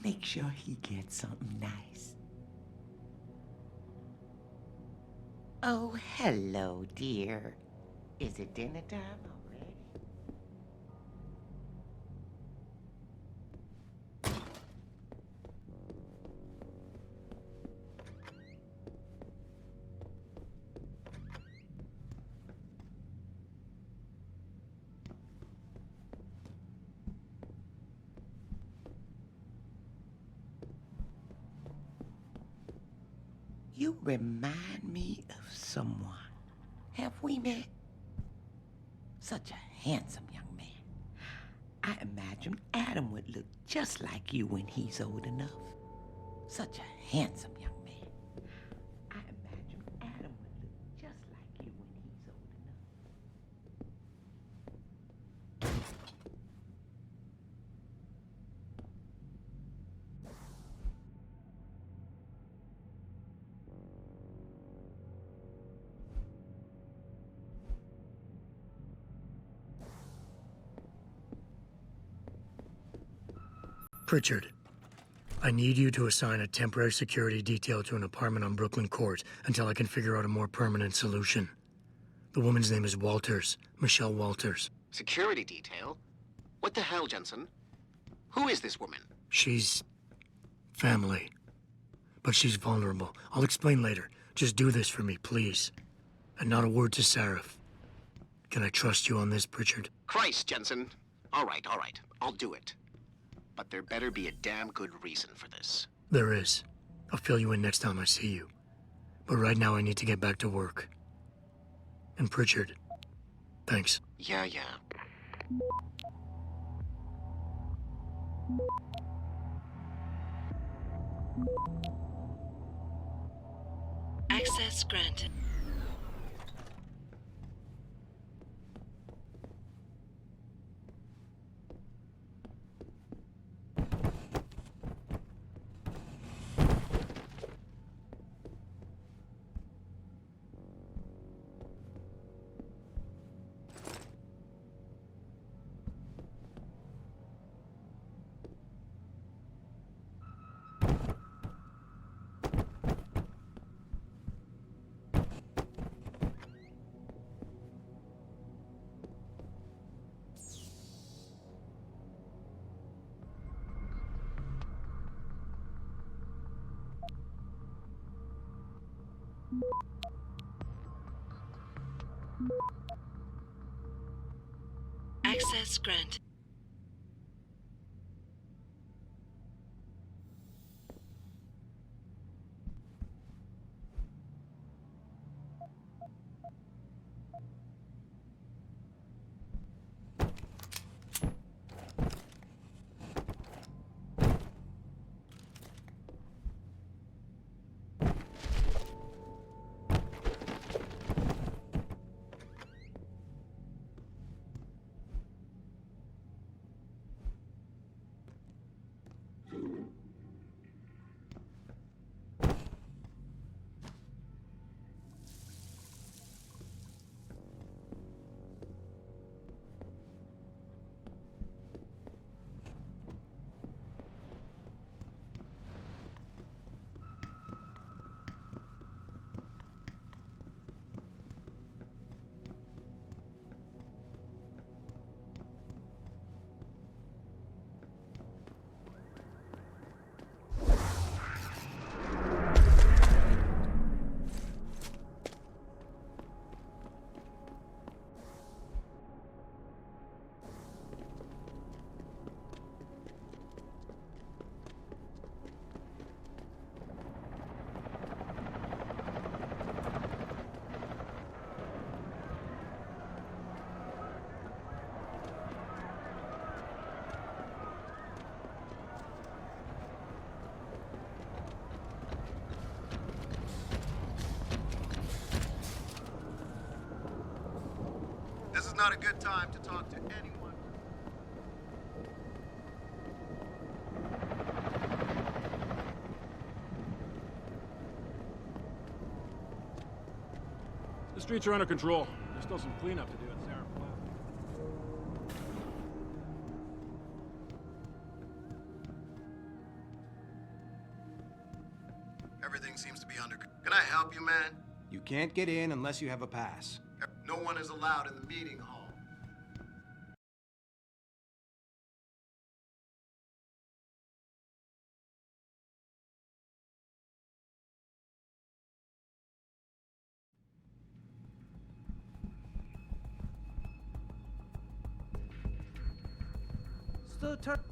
Make sure he gets something nice. Oh, hello, dear. Is it dinner time already? You remind me of someone. Have we met? Such a handsome young man. I imagine Adam would look just like you when he's old enough. Such a handsome young man. I imagine Adam would look just like you when he's old enough. Pritchard, I need you to assign a temporary security detail to an apartment on Brooklyn Court until I can figure out a more permanent solution. The woman's name is Walters, Michelle Walters. Security detail? What the hell, Jensen? Who is this woman? She's family, but she's vulnerable. I'll explain later. Just do this for me, please. And not a word to Sarif. Can I trust you on this, Pritchard? Christ, Jensen. All right. I'll do it. But there better be a damn good reason for this. There is. I'll fill you in next time I see you. But right now I need to get back to work. And Pritchard, thanks. Yeah. Access granted. Access granted. This is not a good time to talk to anyone. The streets are under control. There's still some cleanup to do at Sarah Plaza. Everything seems to be under. Can I help you, man? You can't get in unless you have a pass. No one is allowed in the meeting hall.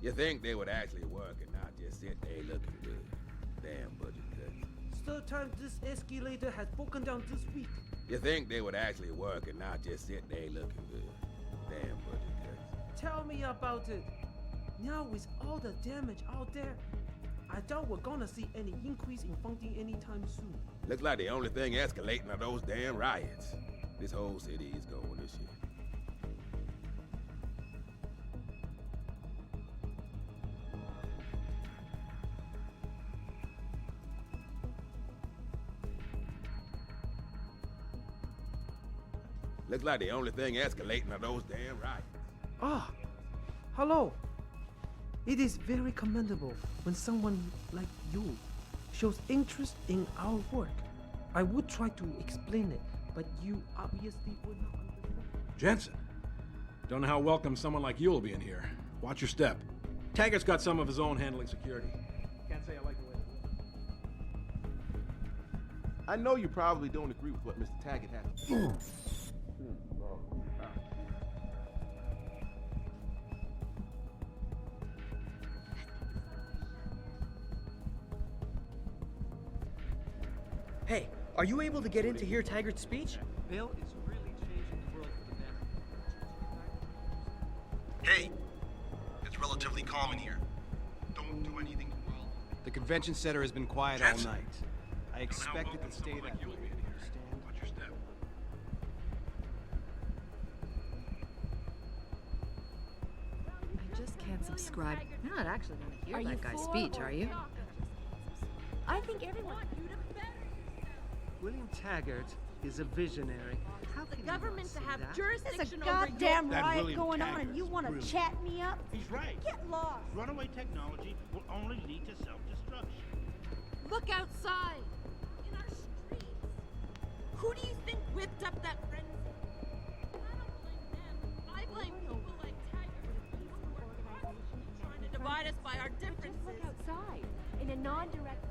You think they would actually work and not just sit there looking good? Damn budget cuts. Third time this escalator has broken down this week. You think they would actually work and not just sit there looking good? Damn budget cuts. Tell me about it. Now with all the damage out there, I doubt we're gonna see any increase in funding anytime soon. Looks like the only thing escalating are those damn riots. This whole city is going to shit. Looks like the only thing escalating are those damn riots. Ah, hello. It is very commendable when someone like you shows interest in our work. I would try to explain it, but you obviously would not understand. Jensen. Don't know how welcome someone like you will be in here. Watch your step. Taggart's got some of his own handling security. Can't say I like the way it looks. I know you probably don't agree with what Mr. Taggart has to do. Hey, are you able to get in to hear Taggart's speech? Bill is really changing the world for the better. Hey, it's relatively calm in here. Don't do anything wild. The convention center has been quiet Jensen. all night. I expect it to stay that way. Understand? Watch your step. I just can't subscribe. You're not actually going to hear that guy's speech, are you? I think everyone. William Taggart is a visionary. How The can government you to not have see that? jurisdiction There's a goddamn That riot William going on Taggart and you is want to brilliant. chat me up? He's right. Get lost. Runaway technology will only lead to self-destruction. Look outside! In our streets! Who do you think whipped up that frenzy? I don't blame them. I blame people like Taggart and people who are constantly trying to divide us by our differences. Just look outside in a non-direct.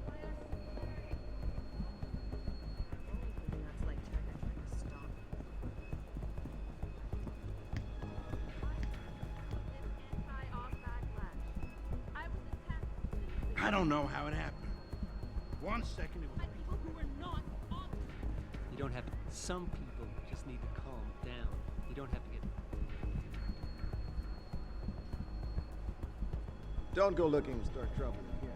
I don't know how it happened. 1 second it was... People who are not on. You don't have to. Some people just need to calm down. You don't have to get. Don't go looking to start trouble again.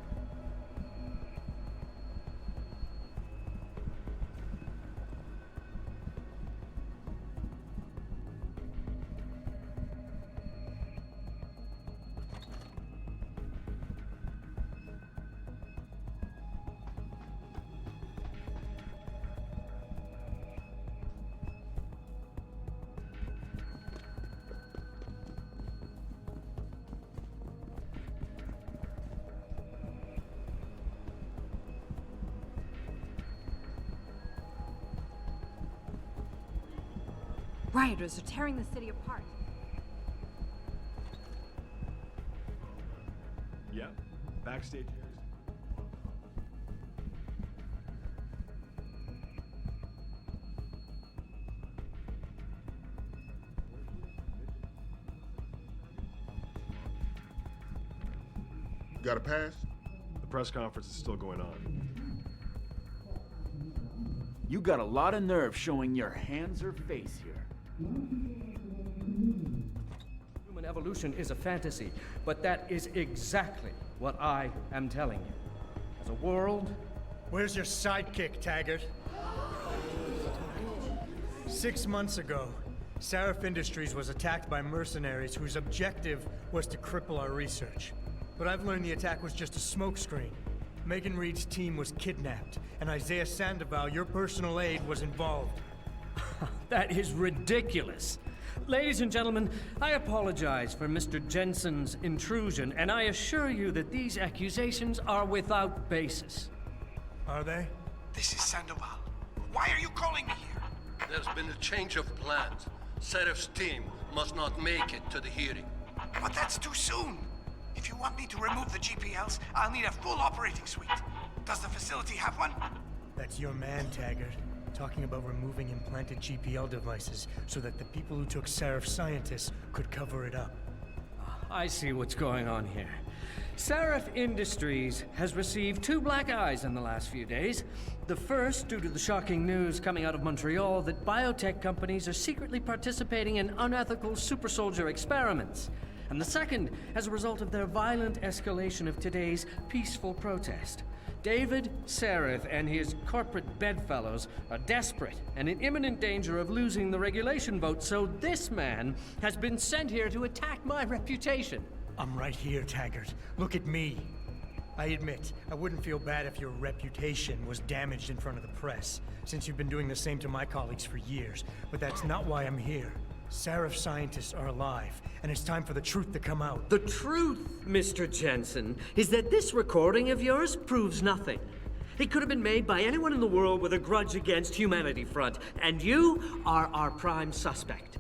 Rioters are tearing the city apart. Yeah, backstage here. Got a pass? The press conference is still going on. You got a lot of nerve showing your hands or face here. Human evolution is a fantasy, but that is exactly what I am telling you. As a world... Where's your sidekick, Taggart? 6 months ago, Sarif Industries was attacked by mercenaries whose objective was to cripple our research. But I've learned the attack was just a smokescreen. Megan Reed's team was kidnapped, and Isaiah Sandoval, your personal aide, was involved. That is ridiculous. Ladies and gentlemen, I apologize for Mr. Jensen's intrusion, and I assure you that these accusations are without basis. Are they? This is Sandoval. Why are you calling me here? There's been a change of plans. Serif's team must not make it to the hearing. But that's too soon. If you want me to remove the GPLs, I'll need a full operating suite. Does the facility have one? That's your man, Taggart. Talking about removing implanted GPL devices so that the people who took Sarif scientists could cover it up. I see what's going on here. Sarif Industries has received 2 black eyes in the last few days. The first, due to the shocking news coming out of Montreal that biotech companies are secretly participating in unethical super soldier experiments. And the second, as a result of their violent escalation of today's peaceful protest. David Sarif and his corporate bedfellows are desperate and in imminent danger of losing the regulation vote, so this man has been sent here to attack my reputation. I'm right here, Taggart. Look at me. I admit, I wouldn't feel bad if your reputation was damaged in front of the press, since you've been doing the same to my colleagues for years. But that's not why I'm here. Sarif scientists are alive, and it's time for the truth to come out. The truth, Mr. Jensen, is that this recording of yours proves nothing. It could have been made by anyone in the world with a grudge against Humanity Front, and you are our prime suspect.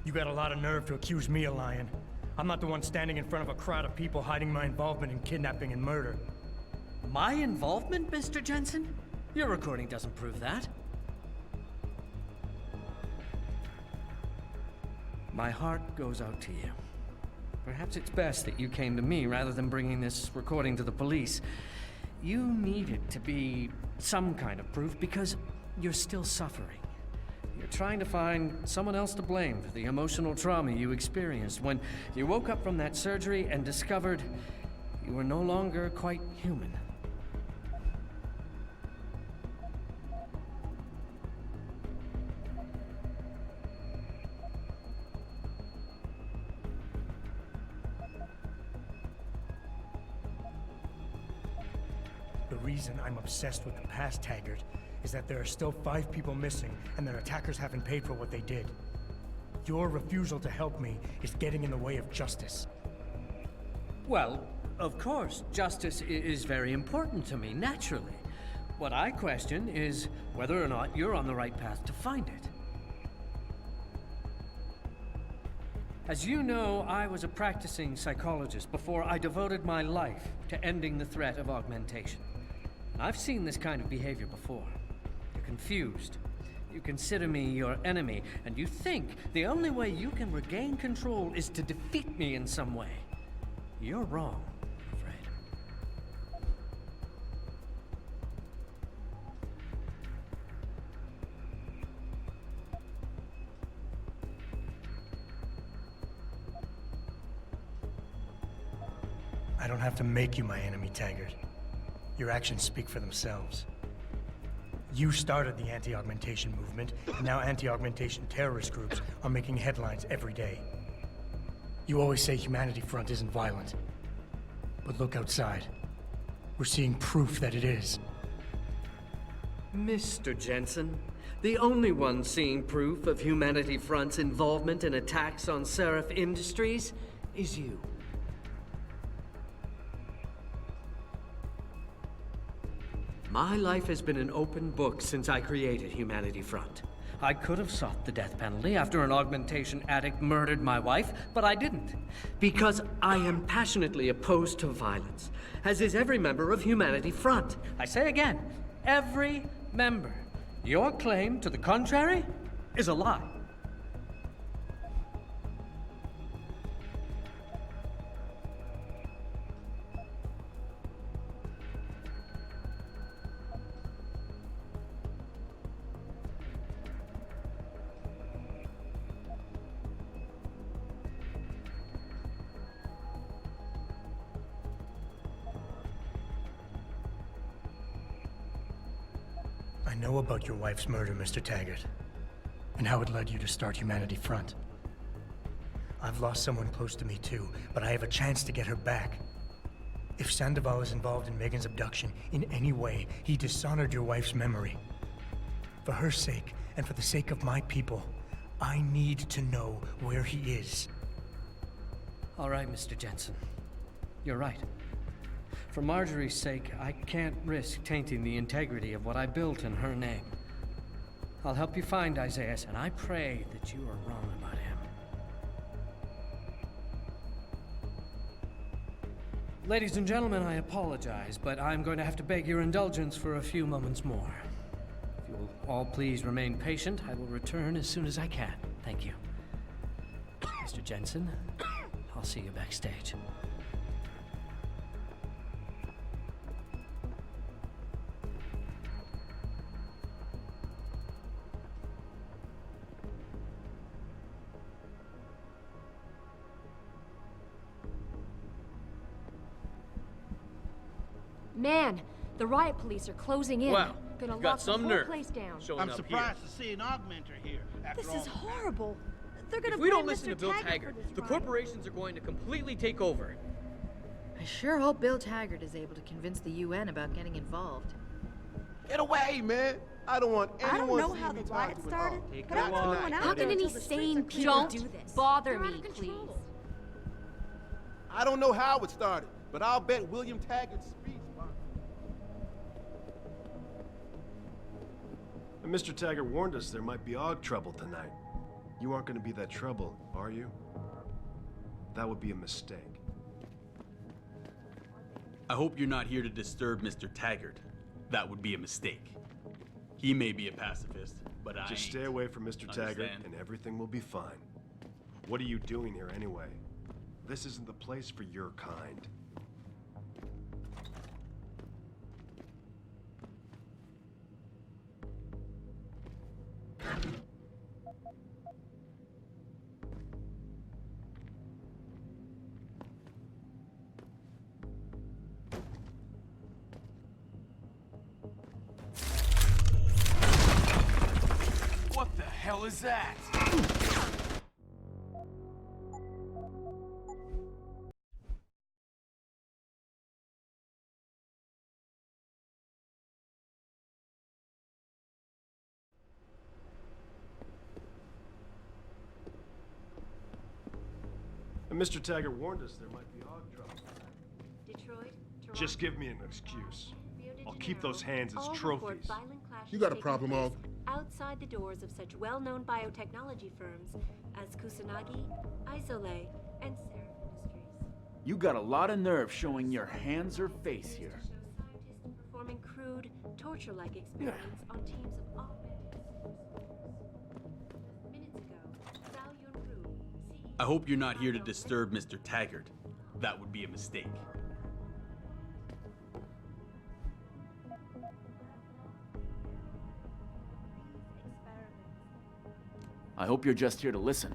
You got a lot of nerve to accuse me of lying. I'm not the one standing in front of a crowd of people hiding my involvement in kidnapping and murder. My involvement, Mr. Jensen? Your recording doesn't prove that. My heart goes out to you. Perhaps it's best that you came to me rather than bringing this recording to the police. You need it to be some kind of proof because you're still suffering. You're trying to find someone else to blame for the emotional trauma you experienced when you woke up from that surgery and discovered you were no longer quite human. The reason I'm obsessed with the past, Taggart, is that there are still 5 people missing and their attackers haven't paid for what they did. Your refusal to help me is getting in the way of justice. Well, of course, justice is very important to me, naturally. What I question is whether or not you're on the right path to find it. As you know, I was a practicing psychologist before I devoted my life to ending the threat of augmentation. I've seen this kind of behavior before. You're confused. You consider me your enemy, and you think the only way you can regain control is to defeat me in some way. You're wrong, I'm afraid. I don't have to make you my enemy, Taggart. Your actions speak for themselves. You started the anti-augmentation movement, and now anti-augmentation terrorist groups are making headlines every day. You always say Humanity Front isn't violent. But look outside. We're seeing proof that it is. Mr. Jensen, the only one seeing proof of Humanity Front's involvement in attacks on Seraph Industries is you. My life has been an open book since I created Humanity Front. I could have sought the death penalty after an augmentation addict murdered my wife, but I didn't. Because I am passionately opposed to violence, as is every member of Humanity Front. I say again, every member. Your claim to the contrary is a lie. I know about your wife's murder, Mr. Taggart, and how it led you to start Humanity Front. I've lost someone close to me too, but I have a chance to get her back. If Sandoval is involved in Megan's abduction in any way, he dishonored your wife's memory. For her sake, and for the sake of my people, I need to know where he is. All right, Mr. Jensen. You're right. For Marjorie's sake, I can't risk tainting the integrity of what I built in her name. I'll help you find Isaiah, and I pray that you are wrong about him. Ladies and gentlemen, I apologize, but I'm going to have to beg your indulgence for a few moments more. If you'll all please remain patient, I will return as soon as I can. Thank you. Mr. Jensen, I'll see you backstage. Man, the riot police are closing in. Wow, Gonna you've got lock some the whole nerve place down. I'm surprised to see an augmenter here. This is horrible. They're gonna If we don't blame listen Mr. to Bill Taggart Taggart, for this the riot. corporations are going to completely take over. I sure hope Bill Taggart is able to convince the UN about getting involved. Get away, man! I don't want anyone I don't know seeing how me the talking riot to an started, arm. but I'm going out How can there any until the streets sane are clear. people do do this? bother They're out me, of please? control. I don't know how it started, but I'll bet William Taggart's speech. And Mr. Taggart warned us there might be aug trouble tonight. You aren't going to be that trouble, are you? That would be a mistake. I hope you're not here to disturb Mr. Taggart. That would be a mistake. He may be a pacifist, but I Just ain't. stay away from Mr. Taggart Understand? and everything will be fine. What are you doing here anyway? This isn't the place for your kind. What the hell is that? And Mr. Taggart warned us there might be aug trouble. Detroit, Toronto, Just give me an excuse. Rio de I'll keep Janeiro, those hands as all trophies. report violent clashes You got a taking problem, place Og? outside the doors of such well-known biotechnology firms as Kusanagi, Isole, and Seraph Industries. You got a lot of nerve showing your hands or face here. Performing crude, torture-like experiments on teams of augmented I hope you're not here to disturb Mr. Taggart. That would be a mistake. I hope you're just here to listen.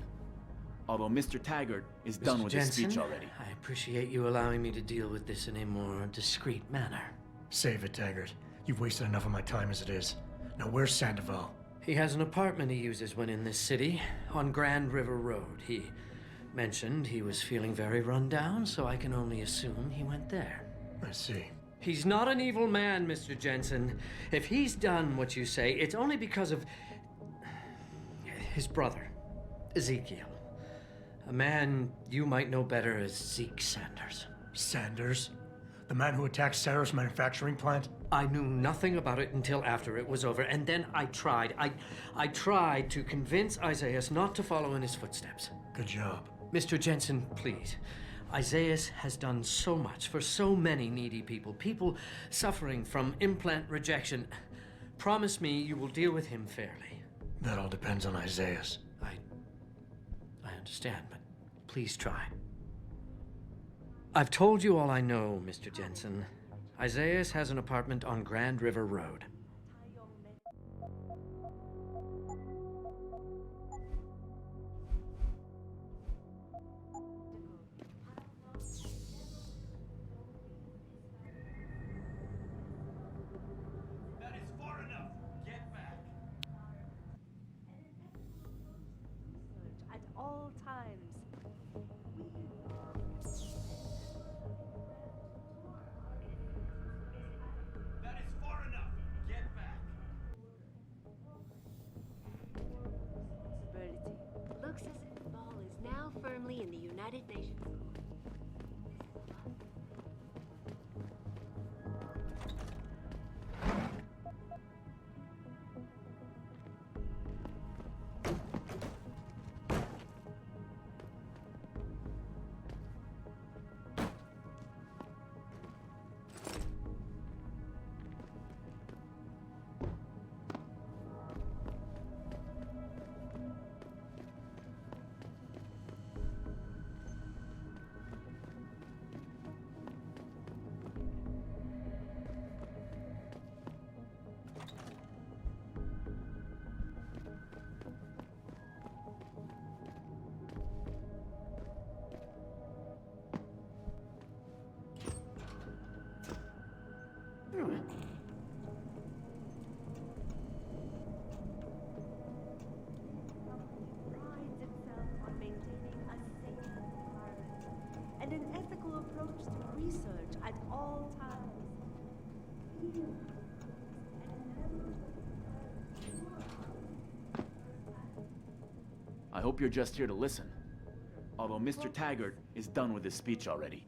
Although Mr. Taggart is done with his speech already. I appreciate you allowing me to deal with this in a more discreet manner. Save it, Taggart. You've wasted enough of my time as it is. Now where's Sandoval? He has an apartment he uses when in this city, on Grand River Road. He mentioned he was feeling very run down, so I can only assume he went there. I see. He's not an evil man, Mr. Jensen. If he's done what you say, it's only because of his brother, Ezekiel. A man you might know better as Zeke Sanders. Sanders? The man who attacked Sarah's manufacturing plant? I knew nothing about it until after it was over, and then I tried. I tried to convince Isaiah not to follow in his footsteps. Good job. Mr. Jensen, please. Isaiah has done so much for so many needy people. People suffering from implant rejection. Promise me you will deal with him fairly. That all depends on Isaiah. I understand, but please try. I've told you all I know, Mr. Jensen. Isaiah has an apartment on Grand River Road. That is far enough. Get back. At all times. That is far enough. Get back. Looks as if the ball is now firmly in the United Nations court. Prides itself on maintaining a safe environment and an ethical approach to research at all times. I hope you're just here to listen. Although Mr. Taggart is done with his speech already.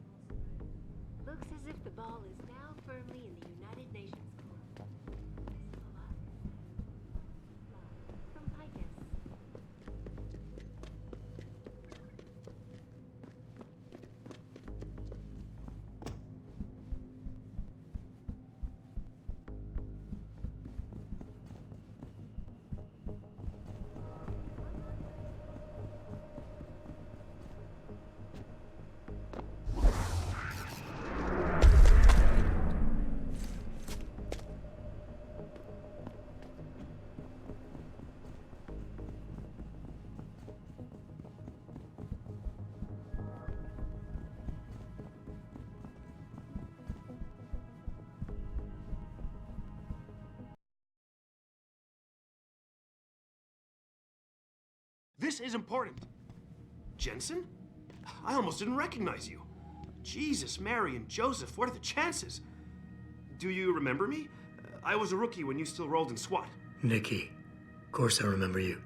Looks as if the ball is now firmly in the United Nations court. From Picus. This is important. Jensen? I almost didn't recognize you. Jesus, Mary, and Joseph, what are the chances? Do you remember me? I was a rookie when you still rolled in SWAT. Nikki. Of course I remember you.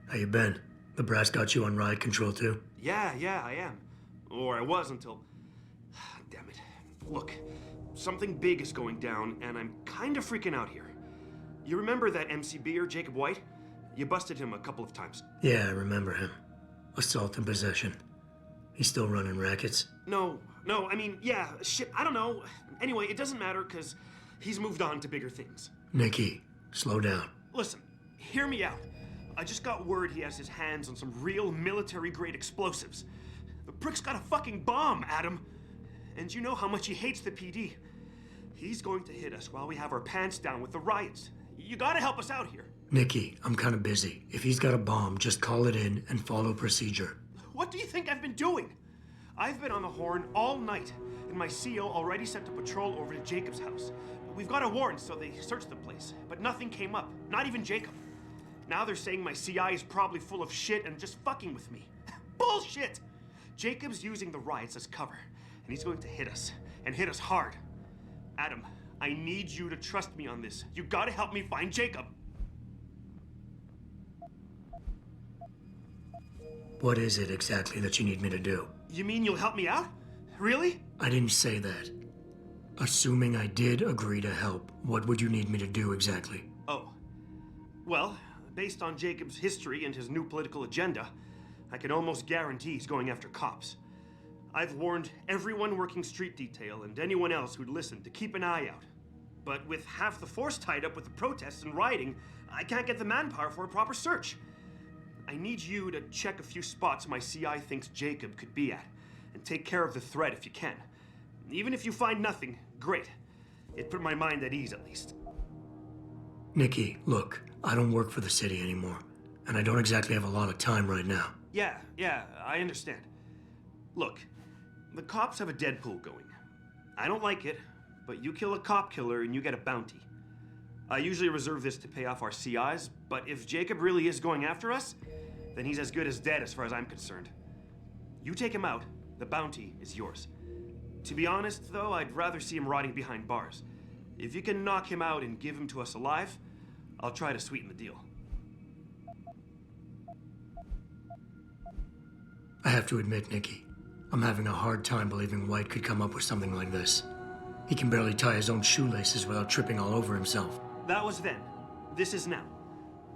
How you been? The brass got you on ride control too? Yeah, I am. Or I was until... Damn it. Look, something big is going down, and I'm kind of freaking out here. You remember that MCBer, Jacob White? You busted him a couple of times. Yeah, I remember him. Assault and possession. He's still running rackets? No, I mean, yeah, shit, I don't know. Anyway, it doesn't matter, because he's moved on to bigger things. Nikki, slow down. Listen, hear me out. I just got word he has his hands on some real military-grade explosives. The prick's got a fucking bomb, Adam. And you know how much he hates the PD. He's going to hit us while we have our pants down with the riots. You gotta help us out here. Nikki, I'm kind of busy. If he's got a bomb, just call it in and follow procedure. What do you think I've been doing? I've been on the horn all night, and my CO already sent a patrol over to Jacob's house. We've got a warrant, so they searched the place, but nothing came up, not even Jacob. Now they're saying my CI is probably full of shit and just fucking with me. Bullshit! Jacob's using the riots as cover, and he's going to hit us, and hit us hard. Adam, I need you to trust me on this. You gotta help me find Jacob. What is it exactly that you need me to do? You mean you'll help me out? Really? I didn't say that. Assuming I did agree to help, what would you need me to do exactly? Oh. Well, based on Jacob's history and his new political agenda, I can almost guarantee he's going after cops. I've warned everyone working street detail and anyone else who'd listen to keep an eye out. But with half the force tied up with the protests and rioting, I can't get the manpower for a proper search. I need you to check a few spots my CI thinks Jacob could be at, and take care of the threat if you can. Even if you find nothing, great. It put my mind at ease, at least. Nikki, look, I don't work for the city anymore, and I don't exactly have a lot of time right now. Yeah, I understand. Look, the cops have a Deadpool going. I don't like it, but you kill a cop killer and you get a bounty. I usually reserve this to pay off our CIs, but if Jacob really is going after us, then he's as good as dead as far as I'm concerned. You take him out, the bounty is yours. To be honest, though, I'd rather see him rotting behind bars. If you can knock him out and give him to us alive, I'll try to sweeten the deal. I have to admit, Nikki, I'm having a hard time believing White could come up with something like this. He can barely tie his own shoelaces without tripping all over himself. That was then. This is now.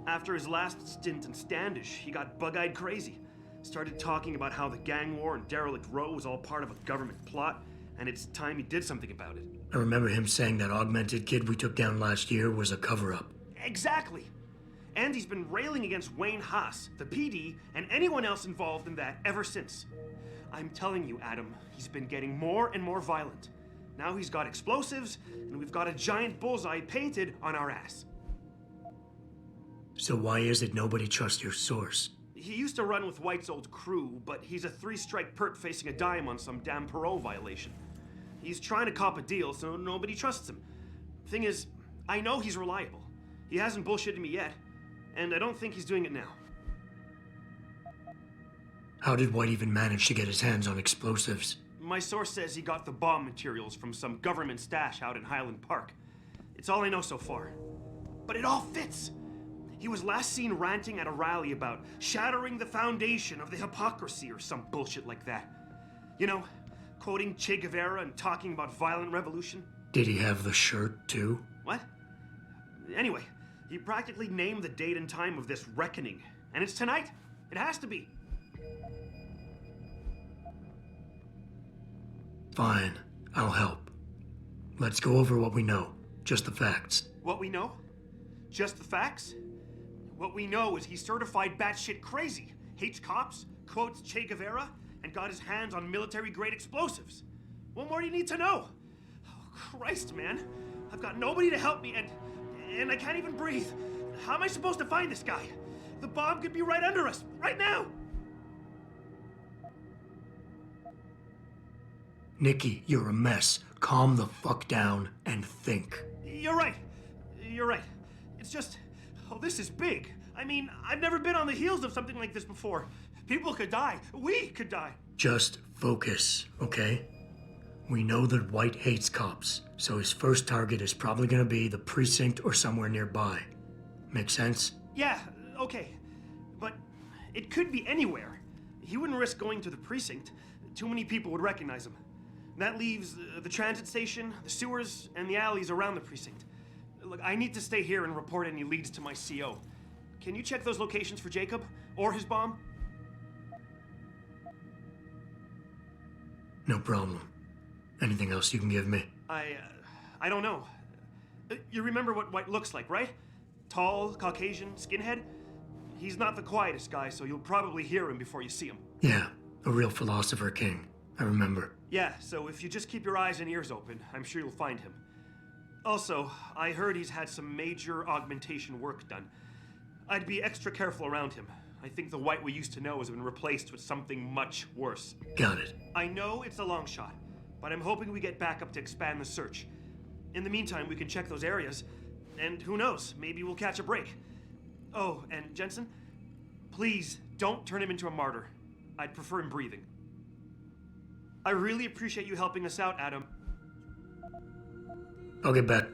After his last stint in Standish, he got bug-eyed crazy. Started talking about how the gang war and Derelict Row was all part of a government plot, and it's time he did something about it. I remember him saying that augmented kid we took down last year was a cover-up. Exactly! And he's been railing against Wayne Haas, the PD, and anyone else involved in that ever since. I'm telling you, Adam, he's been getting more and more violent. Now he's got explosives, and we've got a giant bullseye painted on our ass. So why is it nobody trusts your source? He used to run with White's old crew, but he's a 3-strike pert facing a dime on some damn parole violation. He's trying to cop a deal, so nobody trusts him. Thing is, I know he's reliable. He hasn't bullshitted me yet, and I don't think he's doing it now. How did White even manage to get his hands on explosives? My source says he got the bomb materials from some government stash out in Highland Park. It's all I know so far. But it all fits! He was last seen ranting at a rally about shattering the foundation of the hypocrisy or some bullshit like that. You know, quoting Che Guevara and talking about violent revolution. Did he have the shirt, too? What? Anyway, he practically named the date and time of this reckoning. And it's tonight. It has to be. Fine, I'll help. Let's go over what we know. Just the facts. What we know? Just the facts? What we know is he's certified batshit crazy, hates cops, quotes Che Guevara, and got his hands on military-grade explosives. What more do you need to know? Oh, Christ, man. I've got nobody to help me, and I can't even breathe. How am I supposed to find this guy? The bomb could be right under us, right now! Nikki, you're a mess. Calm the fuck down and think. You're right. You're right. It's just... Oh, this is big. I mean, I've never been on the heels of something like this before. People could die. We could die. Just focus, okay? We know that White hates cops, so his first target is probably gonna be the precinct or somewhere nearby. Make sense? Yeah, okay. But it could be anywhere. He wouldn't risk going to the precinct. Too many people would recognize him. That leaves the transit station, the sewers, and the alleys around the precinct. Look, I need to stay here and report any leads to my CO. Can you check those locations for Jacob? Or his bomb? No problem. Anything else you can give me? I don't know. You remember what White looks like, right? Tall, Caucasian, skinhead? He's not the quietest guy, so you'll probably hear him before you see him. Yeah, a real philosopher king. I remember. Yeah, so if you just keep your eyes and ears open, I'm sure you'll find him. Also, I heard he's had some major augmentation work done. I'd be extra careful around him. I think the White we used to know has been replaced with something much worse. Got it. I know it's a long shot, but I'm hoping we get backup to expand the search. In the meantime, we can check those areas, and who knows, maybe we'll catch a break. Oh, and Jensen, please don't turn him into a martyr. I'd prefer him breathing. I really appreciate you helping us out, Adam. I'll get back.